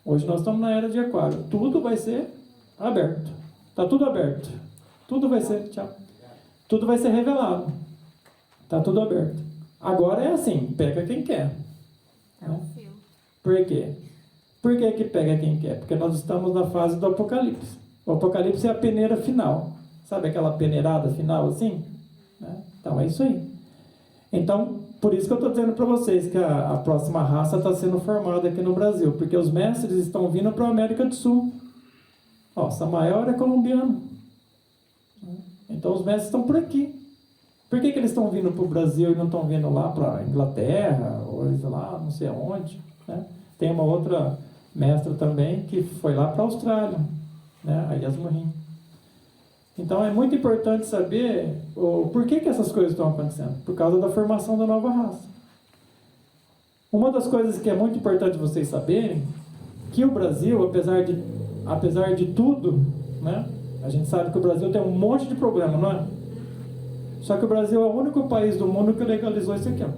Hoje nós estamos na era de Aquário. Tudo vai ser aberto. Está tudo aberto. Tudo vai ser, tudo vai ser revelado. Está tudo aberto. Agora é assim, pega quem quer. Né? Por quê? Por que pega quem quer? Porque nós estamos na fase do Apocalipse. O Apocalipse é a peneira final. Sabe aquela peneirada final assim? Né? Então é isso aí. Então, por isso que eu estou dizendo para vocês que a próxima raça está sendo formada aqui no Brasil. Porque os mestres estão vindo para a América do Sul. Samael é colombiano. Então os mestres estão por aqui. Por que eles estão vindo para o Brasil e não estão vindo lá para a Inglaterra, ou lá, não sei aonde? Né? Tem uma outra mestra também que foi lá para a Austrália, né? A Yasmin. Então é muito importante saber por que essas coisas estão acontecendo. Por causa da formação da nova raça. Uma das coisas que é muito importante vocês saberem, que o Brasil, apesar de tudo, né? A gente sabe que o Brasil tem um monte de problema, não é? Só que o Brasil é o único país do mundo que legalizou isso aqui, ó.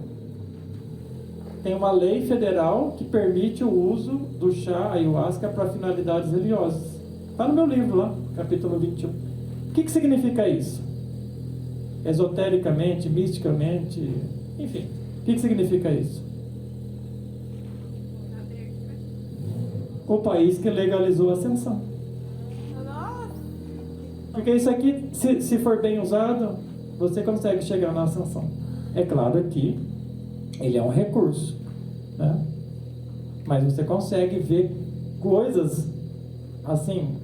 Tem uma lei federal que permite o uso do chá ayahuasca para finalidades religiosas. Está no meu livro lá, capítulo 21. O que significa isso? Esotericamente, misticamente, enfim. O que significa isso? O país que legalizou a ascensão. Porque isso aqui, se for bem usado, você consegue chegar na ascensão. É claro que ele é um recurso, né? Mas você consegue ver coisas assim.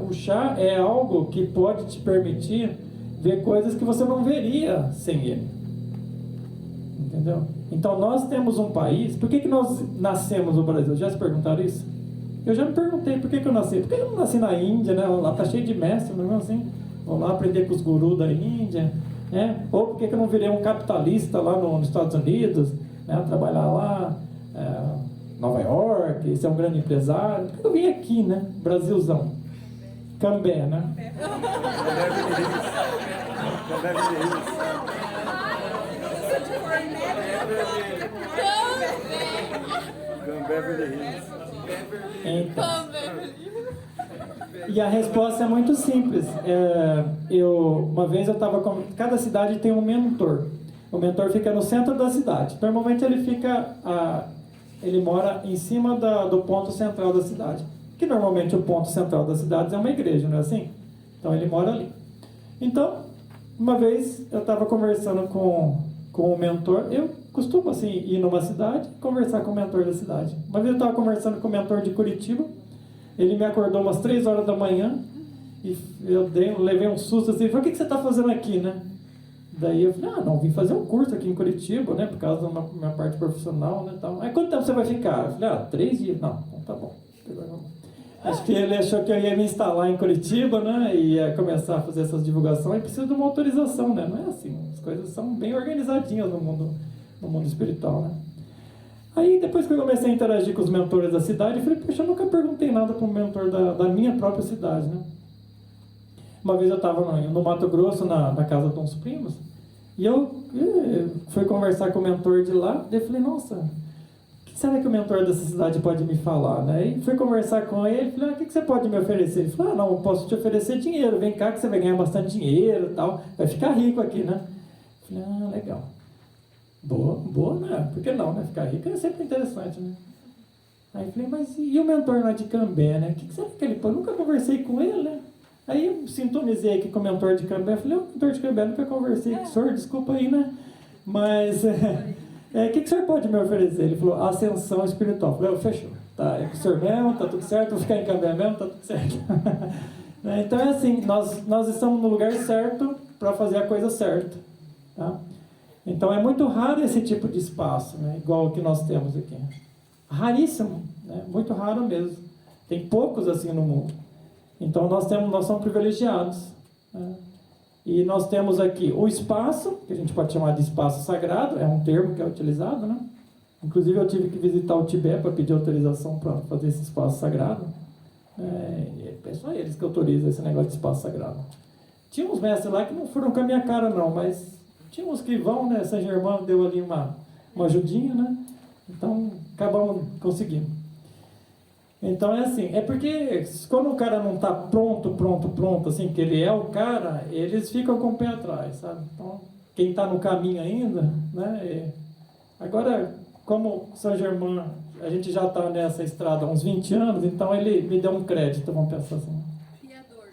O chá é algo que pode te permitir ver coisas que você não veria sem ele. Entendeu? Então nós temos um país. Por que nós nascemos no Brasil? Já se perguntaram isso? Eu já me perguntei por que eu nasci. Por que eu não nasci na Índia, né? Lá tá cheio de mestres, não é assim? Vou lá aprender com os gurus da Índia, né? Ou por que eu não virei um capitalista lá nos Estados Unidos, né? Trabalhar lá, Nova York, ser um grande empresário. Por que eu vim aqui, né? Brasilzão. Cambé, né? Então, e a resposta é muito simples. Uma vez eu estava com... Cada cidade tem um mentor. O mentor fica no centro da cidade. Normalmente ele mora em cima do ponto central da cidade. Que normalmente o ponto central da cidade é uma igreja, não é assim? Então ele mora ali. Então, uma vez eu estava conversando com o mentor. Eu costumo assim ir numa cidade e conversar com o mentor da cidade. Uma vez eu estava conversando com o mentor de Curitiba. Ele me acordou umas 3 horas da manhã e eu levei um susto assim. Ele falou: o que você está fazendo aqui, né? Daí eu falei: não, vim fazer um curso aqui em Curitiba, né? Por causa da minha parte profissional, né? Tal. Aí quanto tempo você vai ficar? Eu falei: 3 dias. Não, então tá bom. Acho que ele achou que eu ia me instalar em Curitiba, né? E ia começar a fazer essas divulgações. E precisa de uma autorização, né? Não é assim. As coisas são bem organizadinhas no mundo espiritual, né? Aí, depois que eu comecei a interagir com os mentores da cidade, eu falei: poxa, eu nunca perguntei nada para um mentor da minha própria cidade, né? Uma vez eu estava no Mato Grosso, na casa de uns primos, e eu fui conversar com o mentor de lá, daí eu falei: nossa, o que será que o mentor dessa cidade pode me falar, né? E fui conversar com ele, falei: o que você pode me oferecer? Ele falou: não, eu posso te oferecer dinheiro, vem cá que você vai ganhar bastante dinheiro e tal, vai ficar rico aqui, né? Eu falei: legal. Boa, né? Por que não, né? Ficar rico é sempre interessante, né? Aí eu falei: mas e o mentor lá de Cambé, né? O que será que ele pode? Eu nunca conversei com ele, né? Aí eu sintonizei aqui com o mentor de Cambé. Falei: o mentor de Cambé, nunca conversei com o senhor, desculpa aí, né? Mas o que o senhor pode me oferecer? Ele falou: ascensão espiritual. Eu falei: fechou. Tá, é com o senhor mesmo, tá tudo certo, vou ficar em Cambé mesmo, tá tudo certo. Então é assim, nós estamos no lugar certo para fazer a coisa certa, tá? Então é muito raro esse tipo de espaço, né? Igual o que nós temos aqui. Raríssimo, né? Muito raro mesmo. Tem poucos assim no mundo. Então nós somos privilegiados, né? E nós temos aqui o espaço, que a gente pode chamar de espaço sagrado, é um termo que é utilizado, né? Inclusive eu tive que visitar o Tibete para pedir autorização para fazer esse espaço sagrado. É só eles que autorizam esse negócio de espaço sagrado. Tinha uns mestres lá que não foram com a minha cara não, mas tinha uns que vão, né? Saint Germain deu ali uma ajudinha, né? Então acabamos conseguindo. Então é assim, é porque quando o cara não está pronto, assim, que ele é o cara, eles ficam com o pé atrás, sabe? Então, quem está no caminho ainda, né? Agora, como Saint Germain, a gente já está nessa estrada há uns 20 anos, então ele me deu um crédito, vamos pensar assim. Fiador.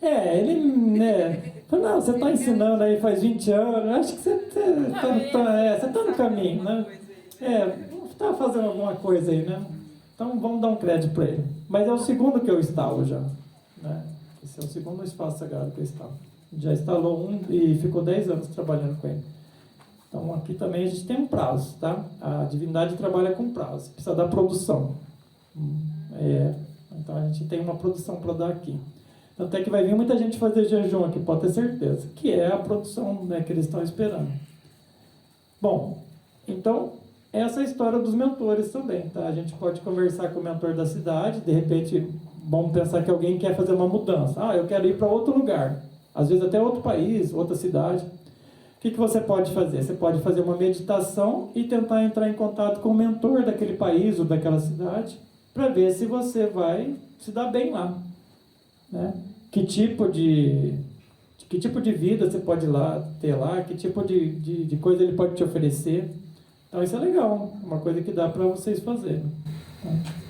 Ele, né? Falou: não, você está ensinando aí faz 20 anos, acho que você está no caminho, né? Está fazendo alguma coisa aí, né? Então vamos dar um crédito para ele. Mas é o segundo que eu instalo já, né? Esse é o segundo espaço sagrado que eu instalo. Já instalou um e ficou 10 anos trabalhando com ele. Então aqui também a gente tem um prazo, tá? A divindade trabalha com prazo, precisa da produção. Então a gente tem uma produção para dar aqui. Tanto é que vai vir muita gente fazer jejum aqui, pode ter certeza, que é a produção, né, que eles estão esperando. Bom, então, essa é a história dos mentores também, tá? A gente pode conversar com o mentor da cidade, de repente, vamos pensar que alguém quer fazer uma mudança. Ah, eu quero ir para outro lugar, às vezes até outro país, outra cidade. O que você pode fazer? Você pode fazer uma meditação e tentar entrar em contato com o mentor daquele país ou daquela cidade, para ver se você vai se dar bem lá, né? Que tipo de vida você pode ter lá, que tipo de coisa ele pode te oferecer. Então isso é legal, uma coisa que dá para vocês fazerem.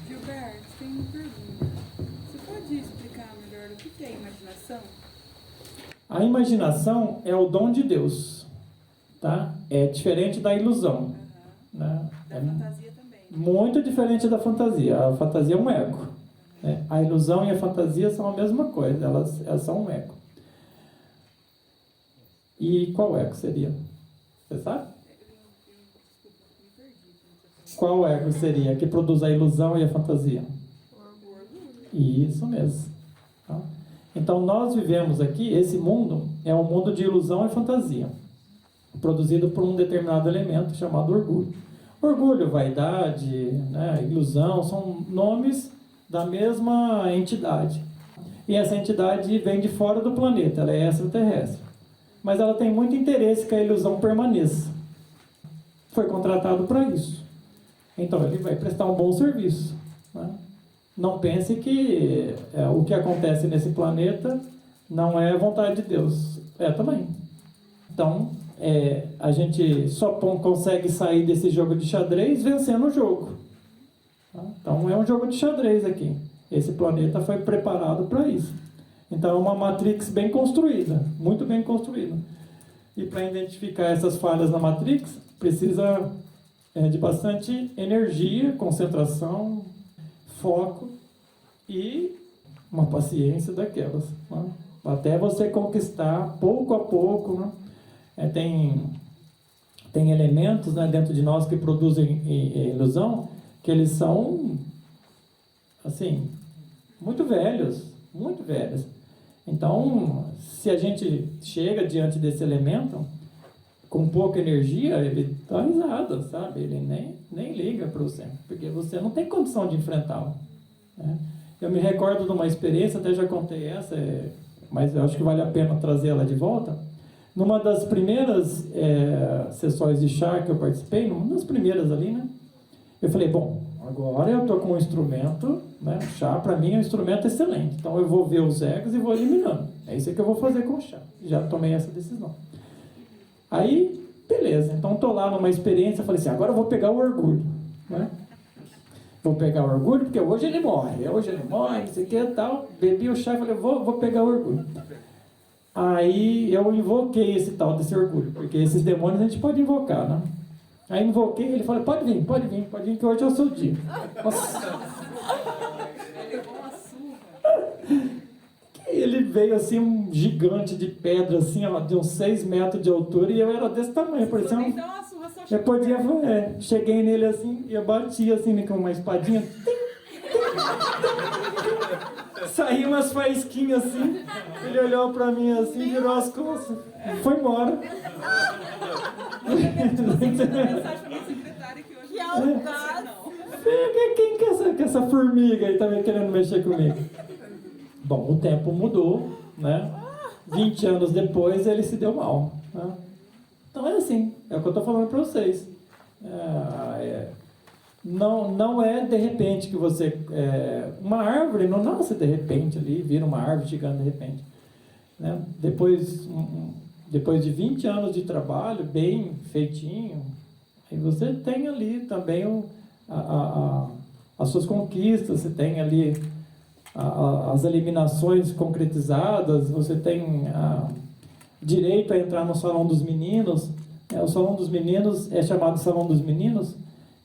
Gilberto, tem uma pergunta. Você pode explicar melhor o que é imaginação? A imaginação é o dom de Deus, tá? É diferente da ilusão, né? Da fantasia também. Muito diferente da fantasia. A fantasia é um eco, né? A ilusão e a fantasia são a mesma coisa, elas são um eco. E qual eco seria? Você sabe? Qual ego seria que produz a ilusão e a fantasia? Isso mesmo. Tá? Então nós vivemos aqui, esse mundo é um mundo de ilusão e fantasia, produzido por um determinado elemento chamado orgulho. Orgulho, vaidade, né, ilusão, são nomes da mesma entidade. E essa entidade vem de fora do planeta, ela é extraterrestre. Mas ela tem muito interesse que a ilusão permaneça. Foi contratado para isso. Então ele vai prestar um bom serviço, né? Não pense que o que acontece nesse planeta não é vontade de Deus. É também. Então, a gente só consegue sair desse jogo de xadrez vencendo o jogo. Tá? Então é um jogo de xadrez aqui. Esse planeta foi preparado para isso. Então é uma Matrix bem construída, muito bem construída. E para identificar essas falhas na Matrix, precisa de bastante energia, concentração, foco e uma paciência daquelas, né? Até você conquistar pouco a pouco, né? Tem elementos, né, dentro de nós que produzem ilusão, que eles são assim, muito velhos. Então, se a gente chega diante desse elemento com pouca energia, ele dá risada, sabe? Ele nem liga para você, porque você não tem condição de enfrentá-lo, né? Eu me recordo de uma experiência, até já contei essa, mas eu acho que vale a pena trazê-la de volta. Numa das primeiras sessões de chá que eu participei, numa das primeiras ali, né? Eu falei, bom, agora eu estou com um instrumento, né? O chá para mim é um instrumento excelente, então eu vou ver os egos e vou eliminando. É isso que eu vou fazer com o chá. Já tomei essa decisão. Aí, beleza, então estou lá numa experiência, falei assim, agora eu vou pegar o orgulho, né? Vou pegar o orgulho, porque hoje ele morre, não sei o que e tal. Bebi o chá e falei, vou pegar o orgulho. Aí eu invoquei esse tal desse orgulho, porque esses demônios a gente pode invocar, né? Aí invoquei, ele falou, pode vir, que hoje é o seu dia. Nossa. Ele veio assim, um gigante de pedra, assim, ó, de uns 6 metros de altura, e eu era desse tamanho, parecia um... Eu podia, cheguei nele assim, e eu bati assim, com uma espadinha. Saiu umas faísquinhas assim, ele olhou pra mim assim, virou as costas, foi embora. Que audaz! Quem que é essa formiga aí também querendo mexer comigo? Bom, o tempo mudou, né? 20 anos depois ele se deu mal, né? Então é assim, é o que eu estou falando para vocês. Não é de repente que você... uma árvore não nasce de repente ali, vira uma árvore gigante de repente, né? Depois de 20 anos de trabalho, bem feitinho, aí você tem ali também as suas conquistas, você tem ali as eliminações concretizadas, você tem direito a entrar no Salão dos Meninos. O Salão dos Meninos é chamado Salão dos Meninos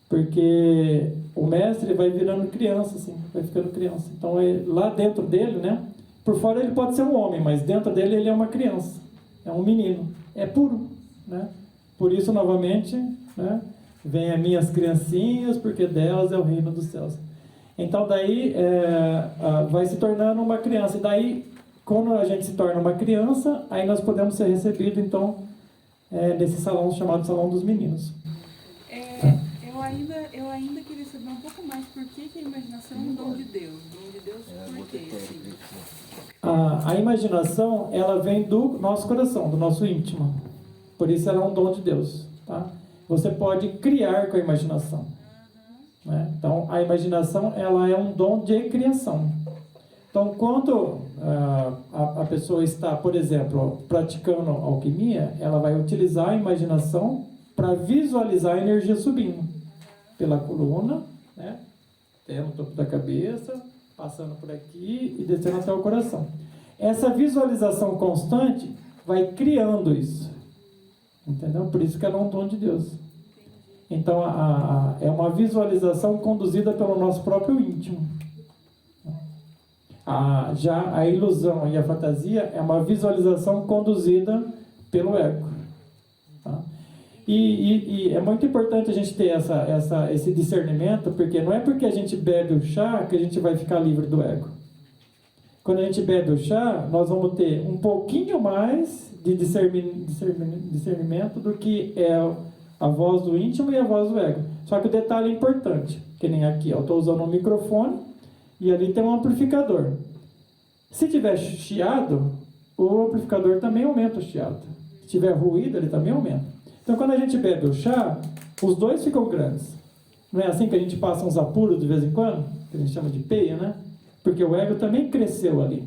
porque o mestre vai virando criança, assim, vai ficando criança. Então, lá dentro dele, né? Por fora ele pode ser um homem, mas dentro dele ele é uma criança, é um menino, é puro, né? Por isso, novamente, né? Vem as minhas criancinhas, porque delas é o reino dos céus. Então, daí vai se tornando uma criança. E daí, quando a gente se torna uma criança, aí nós podemos ser recebidos, então, nesse salão chamado Salão dos Meninos. Eu ainda queria saber um pouco mais por que a imaginação é um dom de Deus. Dom de Deus por quê? Assim? A imaginação, ela vem do nosso coração, do nosso íntimo. Por isso ela é um dom de Deus. Tá? Você pode criar com a imaginação. Né? Então, a imaginação, ela é um dom de criação. Então, quando a pessoa está, por exemplo, praticando alquimia, ela vai utilizar a imaginação para visualizar a energia subindo pela coluna, né? Até no topo da cabeça, passando por aqui e descendo até o coração. Essa visualização constante vai criando isso. Entendeu? Por isso que ela é um dom de Deus. Então, é uma visualização conduzida pelo nosso próprio íntimo. Já a ilusão e a fantasia é uma visualização conduzida pelo ego. Tá? E é muito importante a gente ter esse discernimento, porque não é porque a gente bebe o chá que a gente vai ficar livre do ego. Quando a gente bebe o chá, nós vamos ter um pouquinho mais de discernimento do que é a voz do íntimo e a voz do ego. Só que o detalhe é importante, que nem aqui, eu estou usando um microfone e ali tem um amplificador. Se tiver chiado, o amplificador também aumenta o chiado. Se tiver ruído, ele também aumenta. Então, quando a gente bebe o chá, os dois ficam grandes. Não é assim que a gente passa uns apuros de vez em quando? Que a gente chama de peia, né? Porque o ego também cresceu ali.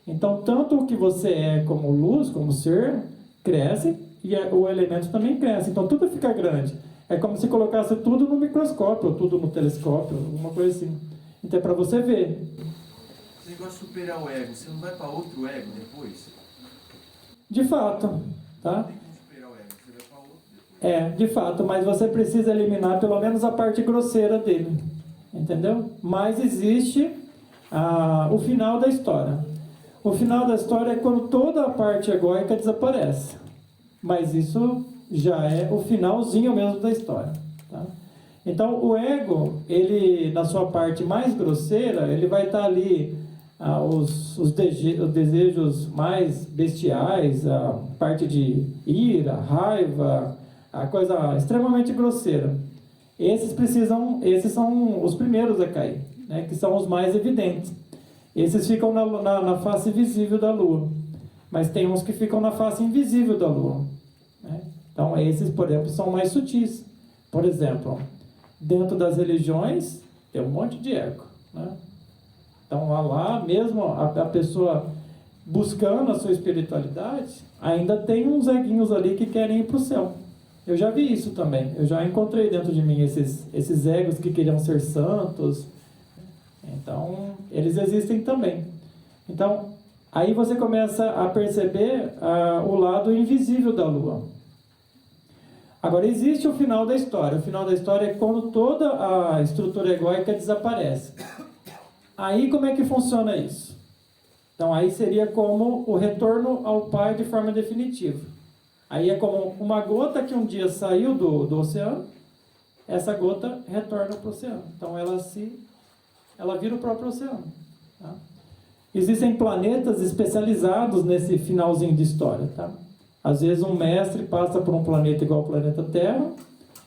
Então, tanto o que você é como luz, como ser, cresce, e o elemento também cresce. Então, tudo fica grande. É como se colocasse tudo no microscópio, ou tudo no telescópio, alguma coisa assim. Então, é para você ver. Esse negócio de superar o ego, você não vai para outro ego depois? De fato, tá? Tem como superar o ego, você vai para outro depois. De fato, mas você precisa eliminar pelo menos a parte grosseira dele. Entendeu? Mas existe o final da história. O final da história é quando toda a parte egóica desaparece. Mas isso já é o finalzinho mesmo da história. Tá? Então, o ego, ele, na sua parte mais grosseira, ele vai estar ali, os desejos mais bestiais, a parte de ira, raiva, a coisa extremamente grosseira. Esses são os primeiros a cair, né, que são os mais evidentes. Esses ficam na face visível da Lua, mas tem uns que ficam na face invisível da Lua. Né? Então, esses, por exemplo, são mais sutis. Por exemplo, dentro das religiões, tem um monte de ego. Né? Então, lá mesmo a pessoa buscando a sua espiritualidade, ainda tem uns eguinhos ali que querem ir para o céu. Eu já vi isso também. Eu já encontrei dentro de mim esses egos que queriam ser santos. Então, eles existem também. Então, aí você começa a perceber o lado invisível da Lua. Agora, existe o final da história. O final da história é quando toda a estrutura egóica desaparece. Aí, como é que funciona isso? Então, aí seria como o retorno ao Pai de forma definitiva. Aí é como uma gota que um dia saiu do oceano, essa gota retorna para o oceano. Então, ela vira o próprio oceano. Tá? Existem planetas especializados nesse finalzinho de história. Tá? Às vezes um mestre passa por um planeta igual ao planeta Terra,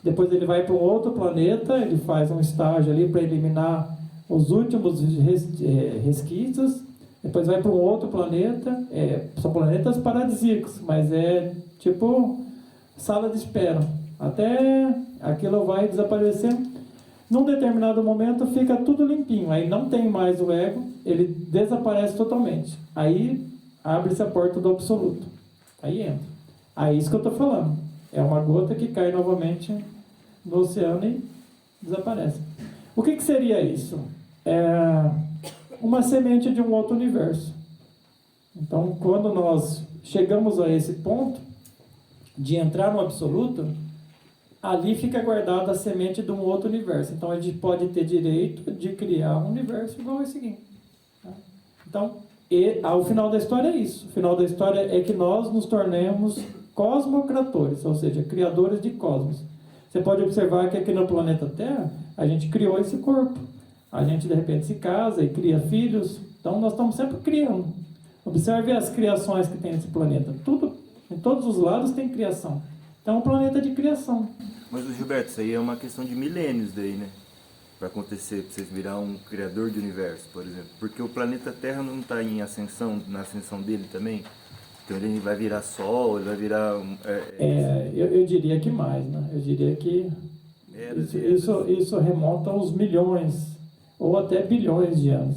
depois ele vai para um outro planeta, ele faz um estágio ali para eliminar os últimos resquícios, depois vai para um outro planeta, são planetas paradisíacos, mas é tipo sala de espera, até aquilo vai desaparecendo. Num determinado momento fica tudo limpinho, aí não tem mais o ego, ele desaparece totalmente. Aí abre-se a porta do absoluto. Aí entra. Aí isso que eu estou falando. É uma gota que cai novamente no oceano e desaparece. O que seria isso? É uma semente de um outro universo. Então, quando nós chegamos a esse ponto de entrar no absoluto, ali fica guardada a semente de um outro universo. Então, a gente pode ter direito de criar um universo igual a esse aqui. Então, o final da história é isso. O final da história é que nós nos tornemos cosmocratores, ou seja, criadores de cosmos. Você pode observar que aqui no planeta Terra, a gente criou esse corpo. A gente, de repente, se casa e cria filhos. Então, nós estamos sempre criando. Observe as criações que tem nesse planeta. Tudo, em todos os lados tem criação. Então é um planeta de criação. Mas, Gilberto, isso aí é uma questão de milênios daí, né? Para acontecer, para vocês virar um criador de universo, por exemplo. Porque o planeta Terra não está em ascensão, na ascensão dele também. Então ele vai virar Sol, ele vai virar... Eu diria que mais, né? Eu diria que isso remonta aos milhões ou até bilhões de anos.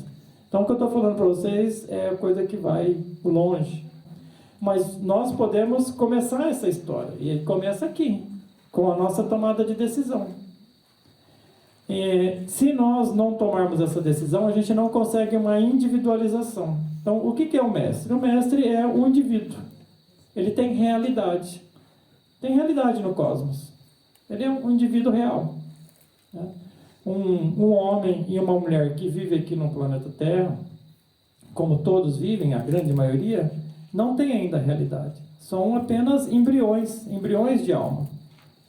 Então o que eu estou falando para vocês é coisa que vai longe. Mas nós podemos começar essa história. E ele começa aqui, com a nossa tomada de decisão. Se nós não tomarmos essa decisão, a gente não consegue uma individualização. Então, o que é o mestre? O mestre é o indivíduo. Ele tem realidade. Tem realidade no cosmos. Ele é um indivíduo real. Né? Um homem e uma mulher que vivem aqui no planeta Terra, como todos vivem, a grande maioria, não tem ainda realidade. São apenas embriões de alma.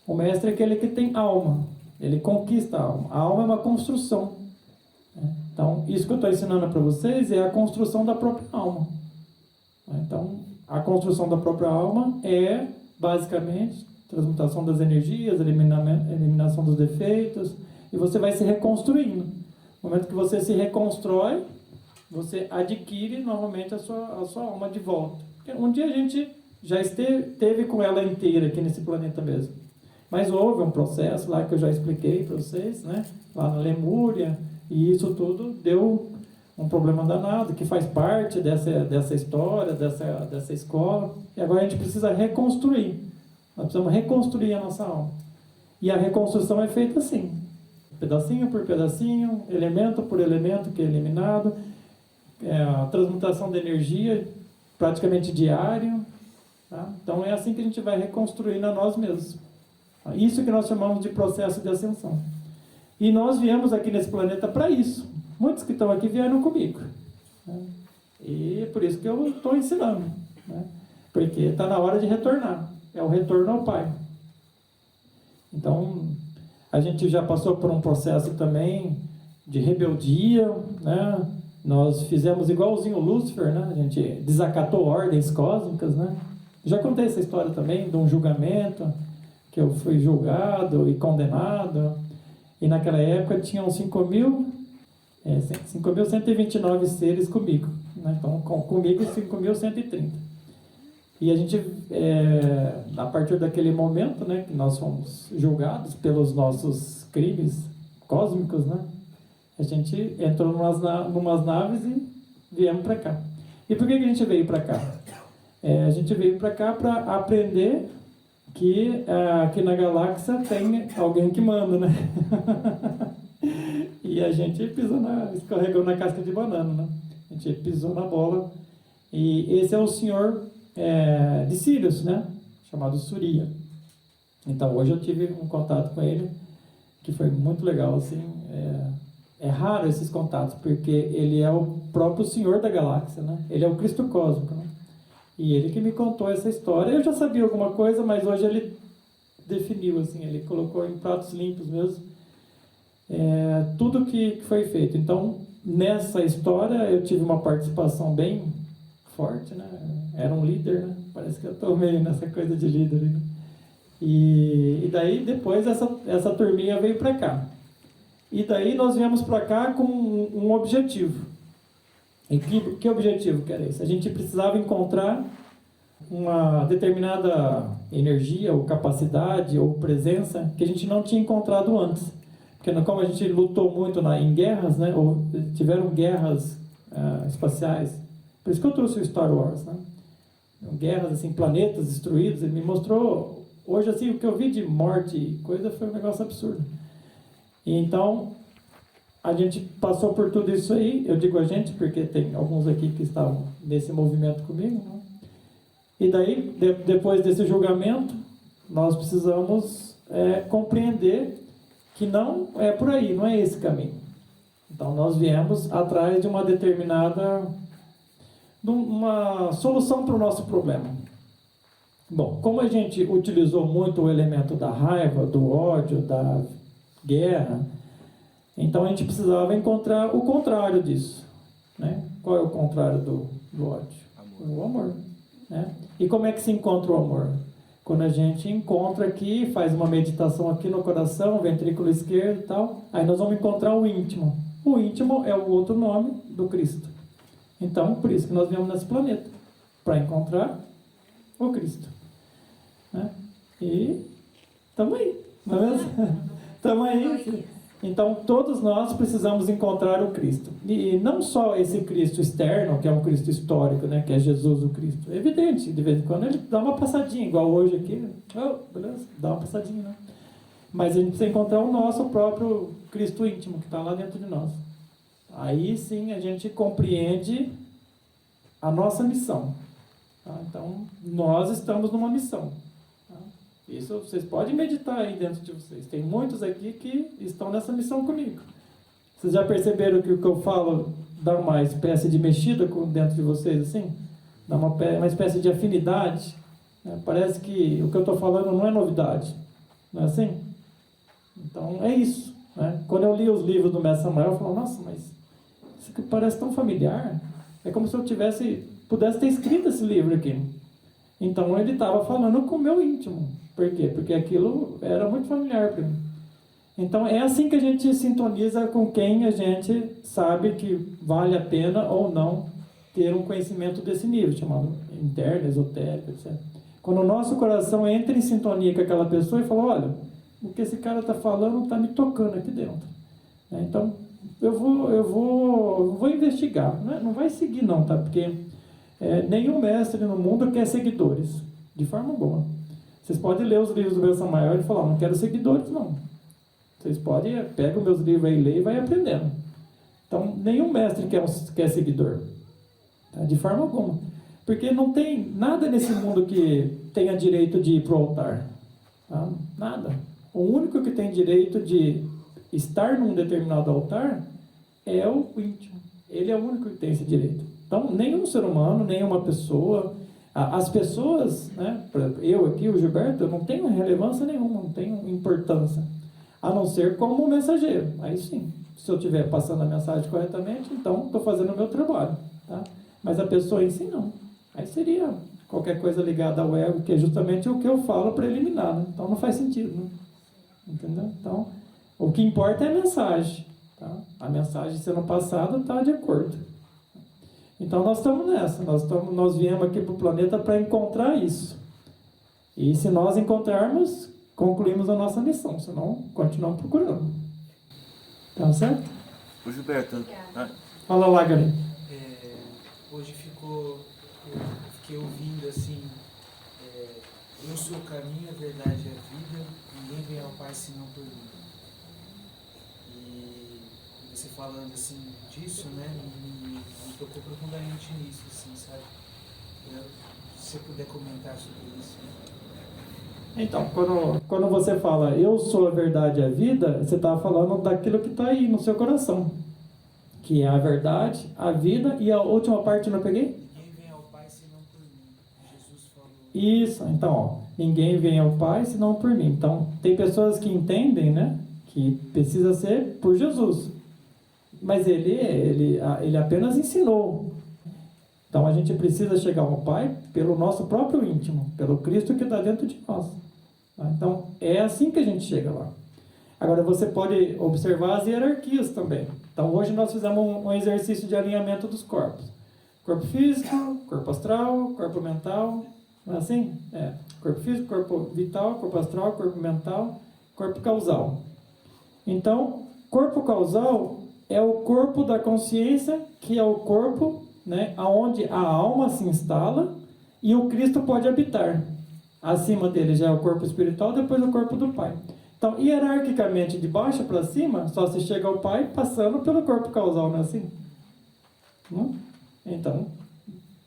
O mestre é aquele que tem alma. Ele conquista a alma. A alma é uma construção. Então, isso que eu estou ensinando para vocês é a construção da própria alma. Então, a construção da própria alma é, basicamente, transmutação das energias, eliminação dos defeitos, e você vai se reconstruindo. No momento que você se reconstrói, você adquire novamente a sua alma de volta. Porque um dia a gente já esteve com ela inteira aqui nesse planeta mesmo. Mas houve um processo lá que eu já expliquei para vocês, né? Lá na Lemúria, e isso tudo deu um problema danado, que faz parte dessa história, dessa escola. E agora a gente precisa reconstruir. Nós precisamos reconstruir a nossa alma. E a reconstrução é feita assim, pedacinho por pedacinho, elemento por elemento que é eliminado, a transmutação de energia praticamente diário. Tá? Então é assim que a gente vai reconstruindo a nós mesmos. Isso que nós chamamos de processo de ascensão. E nós viemos aqui nesse planeta para isso. Muitos que estão aqui vieram comigo. Né? E é por isso que eu estou ensinando. Né? Porque está na hora de retornar. É o retorno ao Pai. Então, a gente já passou por um processo também de rebeldia. Né? Nós fizemos igualzinho o Lúcifer. Né? A gente desacatou ordens cósmicas. Né? Já contei essa história também de um julgamento, que eu fui julgado e condenado, e naquela época tinham 5.129 seres comigo, né? Então comigo 5.130. E a gente, a partir daquele momento, né, que nós fomos julgados pelos nossos crimes cósmicos, né, a gente entrou numas naves e viemos para cá. E por que a gente veio para cá? A gente veio para cá para aprender que aqui na galáxia tem alguém que manda, né? E a gente escorregou na casca de banana, né? A gente pisou na bola. E esse é o senhor de Sirius, né? Chamado Surya. Então hoje eu tive um contato com ele que foi muito legal, assim. É raro esses contatos, porque ele é o próprio senhor da galáxia, né? Ele é o Cristo cósmico, né? E ele que me contou essa história. Eu já sabia alguma coisa, mas hoje ele definiu, assim, ele colocou em pratos limpos mesmo tudo que foi feito. Então, nessa história, eu tive uma participação bem forte, né? Era um líder, né? Parece que eu estou meio nessa coisa de líder. Né? E daí, depois, essa turminha veio para cá. E daí, nós viemos para cá com um objetivo. E que objetivo que era esse? A gente precisava encontrar uma determinada energia, ou capacidade, ou presença que a gente não tinha encontrado antes. Porque como a gente lutou muito em guerras, né, ou tiveram guerras espaciais, por isso que eu trouxe o Star Wars, né? Guerras, assim, planetas destruídos, ele me mostrou, hoje assim, o que eu vi de morte e coisa foi um negócio absurdo. E então, a gente passou por tudo isso aí, eu digo a gente, porque tem alguns aqui que estavam nesse movimento comigo, né? E daí, depois desse julgamento, nós precisamos compreender que não é por aí, não é esse caminho. Então, nós viemos atrás de uma determinada solução para o nosso problema. Bom, como a gente utilizou muito o elemento da raiva, do ódio, da guerra, então a gente precisava encontrar o contrário disso. Né? Qual é o contrário do ódio? Amor. O amor. Né? E como é que se encontra o amor? Quando a gente encontra aqui, faz uma meditação aqui no coração, ventrículo esquerdo e tal, aí nós vamos encontrar o íntimo. O íntimo é o outro nome do Cristo. Então, por isso que nós viemos nesse planeta, para encontrar o Cristo. Né? E estamos aí, não é mesmo? Estamos aí. Então, todos nós precisamos encontrar o Cristo. E não só esse Cristo externo, que é um Cristo histórico, né, que é Jesus o Cristo. É evidente, de vez em quando ele dá uma passadinha, igual hoje aqui. Beleza, dá uma passadinha, né? Mas a gente precisa encontrar o nosso próprio Cristo íntimo, que está lá dentro de nós. Aí sim a gente compreende a nossa missão. Tá? Então, nós estamos numa missão. Isso vocês podem meditar aí dentro de vocês. Tem muitos aqui que estão nessa missão comigo. Vocês já perceberam que o que eu falo dá uma espécie de mexida dentro de vocês, assim? Dá uma espécie de afinidade. Né? Parece que o que eu estou falando não é novidade. Não é assim? Então, é isso. Né? Quando eu li os livros do Mestre Samael, eu falo, nossa, mas isso aqui parece tão familiar. É como se eu pudesse ter escrito esse livro aqui. Então, ele estava falando com o meu íntimo. Por quê? Porque aquilo era muito familiar para mim. Então, é assim que a gente sintoniza com quem a gente sabe que vale a pena ou não ter um conhecimento desse nível, chamado interno, esotérico, etc. Quando o nosso coração entra em sintonia com aquela pessoa e fala, olha, o que esse cara está falando está me tocando aqui dentro. Então, eu vou investigar. Né? Não vai seguir não, tá? Porque nenhum mestre no mundo quer seguidores, de forma alguma. Vocês podem ler os livros do Mestre Samael e falar, não quero seguidores, não. Vocês podem, pega os meus livros aí, lê e vai aprendendo. Então, nenhum mestre quer seguidor. Tá? De forma alguma. Porque não tem nada nesse mundo que tenha direito de ir para o altar. Tá? Nada. O único que tem direito de estar num determinado altar é o íntimo. Ele é o único que tem esse direito. Então, nenhum ser humano, nenhuma pessoa... As pessoas, né, eu aqui, o Gilberto, eu não tenho relevância nenhuma, não tenho importância, a não ser como mensageiro. Aí sim, se eu estiver passando a mensagem corretamente, então estou fazendo o meu trabalho. Tá? Mas a pessoa em si não. Aí seria qualquer coisa ligada ao ego, que é justamente o que eu falo para eliminar. Né? Então não faz sentido. Né? Entendeu? Então, o que importa é a mensagem. Tá? A mensagem sendo passada está de acordo. Então nós estamos nessa, nós viemos aqui para o planeta para encontrar isso. E se nós encontrarmos, concluímos a nossa missão, senão continuamos procurando. Tá certo? Ô Gilberto, fala lá, Gary. Hoje eu fiquei ouvindo assim, eu sou o caminho, a verdade e a vida, ninguém vem ao Pai senão por mim. E você falando assim disso, né, me tocou profundamente nisso, assim, sabe? Se você puder comentar sobre isso. Então, quando você fala eu sou a verdade e a vida, você está falando daquilo que está aí no seu coração, que é a verdade, a vida, e a última parte eu não peguei? Ninguém vem ao Pai senão por mim. Jesus falou. Isso, então, ó, ninguém vem ao Pai senão por mim. Então, tem pessoas que entendem, né, que precisa ser por Jesus. Mas ele apenas ensinou. Então a gente precisa chegar ao Pai pelo nosso próprio íntimo, pelo Cristo que está dentro de nós. Então é assim que a gente chega lá. Agora você pode observar as hierarquias também. Então hoje nós fizemos um exercício de alinhamento dos corpos. Corpo físico, corpo astral, corpo mental. Não é assim? Corpo físico, corpo vital, corpo astral, corpo mental, corpo causal. Então, corpo causal é o corpo da consciência, que é o corpo, né, onde a alma se instala e o Cristo pode habitar. Acima dele já é o corpo espiritual, depois o corpo do Pai. Então, hierarquicamente, de baixo para cima, só se chega ao Pai passando pelo corpo causal, não é assim? Então,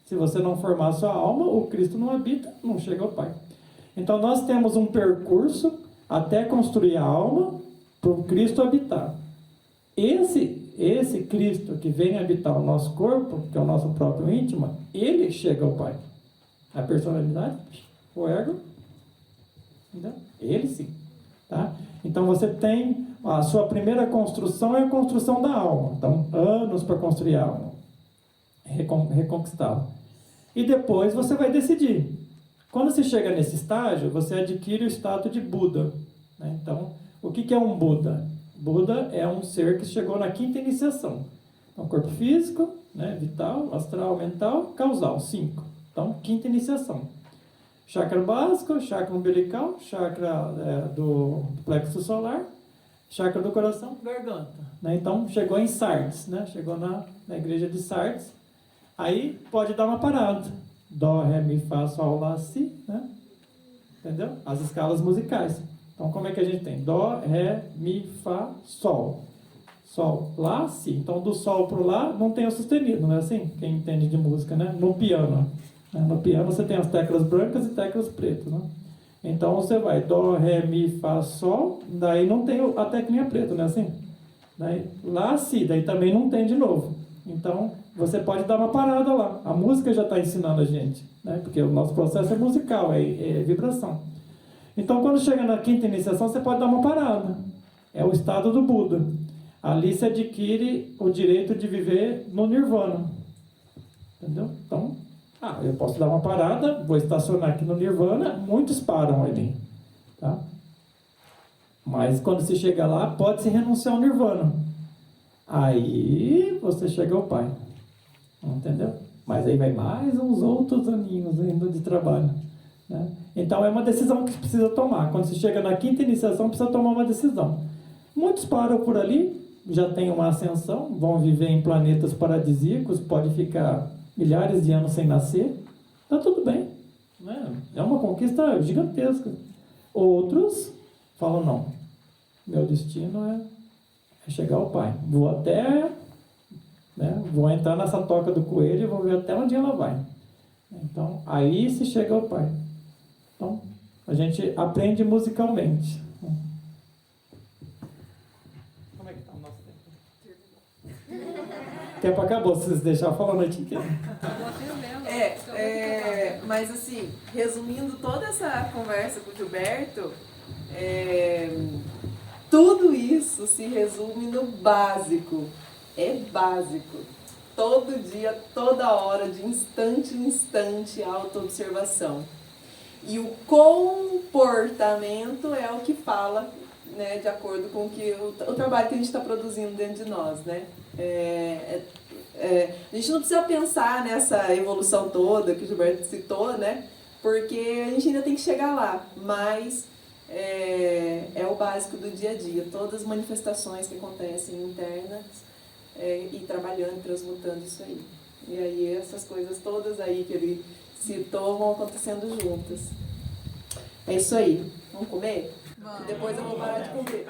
se você não formar a sua alma, o Cristo não habita, não chega ao Pai. Então, nós temos um percurso até construir a alma para o Cristo habitar. Esse Cristo que vem habitar o nosso corpo, que é o nosso próprio íntimo, ele chega ao Pai. A personalidade, o ego, entendeu? Ele sim. Tá? Então você tem a sua primeira construção é a construção da alma. Então, anos para construir a alma, reconquistá-la. E depois você vai decidir Quando se chega nesse estágio, você adquire o status de Buda, né? Então, o que é um Buda? Buda é um ser que chegou na quinta iniciação. Então, corpo físico, né, vital, astral, mental, causal, 5. Então, quinta iniciação. Chakra básico, chakra umbilical, chakra do plexo solar, chakra do coração, garganta, né? Então, chegou em Sardes, né? Chegou na igreja de Sardes. Aí, pode dar uma parada. Dó, Ré, Mi, Fá, Sol, Lá, Si, né? Entendeu? As escalas musicais. Então, como é que a gente tem? Dó, Ré, Mi, Fá, Sol. Sol, Lá, Si. Então, do Sol para o Lá, não tem o sustenido, não é assim? Quem entende de música, né? No piano. Né? No piano, você tem as teclas brancas e teclas pretas, né? Então, você vai Dó, Ré, Mi, Fá, Sol. Daí não tem a teclinha preta, não é assim? Daí, Lá, Si. Daí também não tem de novo. Então, você pode dar uma parada lá. A música já está ensinando a gente, né? Porque o nosso processo é musical, é vibração. Então, quando chega na quinta iniciação, você pode dar uma parada. É o estado do Buda. Ali se adquire o direito de viver no Nirvana. Entendeu? Então, eu posso dar uma parada, vou estacionar aqui no Nirvana, muitos param ali. Tá? Mas quando se chega lá, pode-se renunciar ao Nirvana. Aí você chega ao Pai. Entendeu? Mas aí vai mais uns outros aninhos ainda de trabalho. Né? Então é uma decisão que precisa tomar. Quando se chega na quinta iniciação, precisa tomar uma decisão. Muitos param por ali, já têm uma ascensão, vão viver em planetas paradisíacos, pode ficar milhares de anos sem nascer. Está tudo bem. Né? É uma conquista gigantesca. Outros falam, não, meu destino é chegar ao Pai. Vou até... Né? Vou entrar nessa toca do coelho e vou ver até onde ela vai. Então, aí se chega ao Pai. Então, a gente aprende musicalmente. Como é que está o nosso tempo? O tempo acabou, se vocês deixarem falar a noite inteira. Mas assim, resumindo toda essa conversa com o Gilberto, tudo isso se resume no básico. É básico. Todo dia, toda hora, de instante em instante, autoobservação. E o comportamento é o que fala, né, de acordo com o trabalho que a gente está produzindo dentro de nós. Né? A gente não precisa pensar nessa evolução toda que o Gilberto citou, né? Porque a gente ainda tem que chegar lá. Mas é o básico do dia a dia. Todas as manifestações que acontecem internas, e trabalhando, transmutando isso aí. E aí essas coisas todas aí que ele citou vão acontecendo juntas. É isso aí. Vamos comer? Vamos. Depois eu vou parar de comer.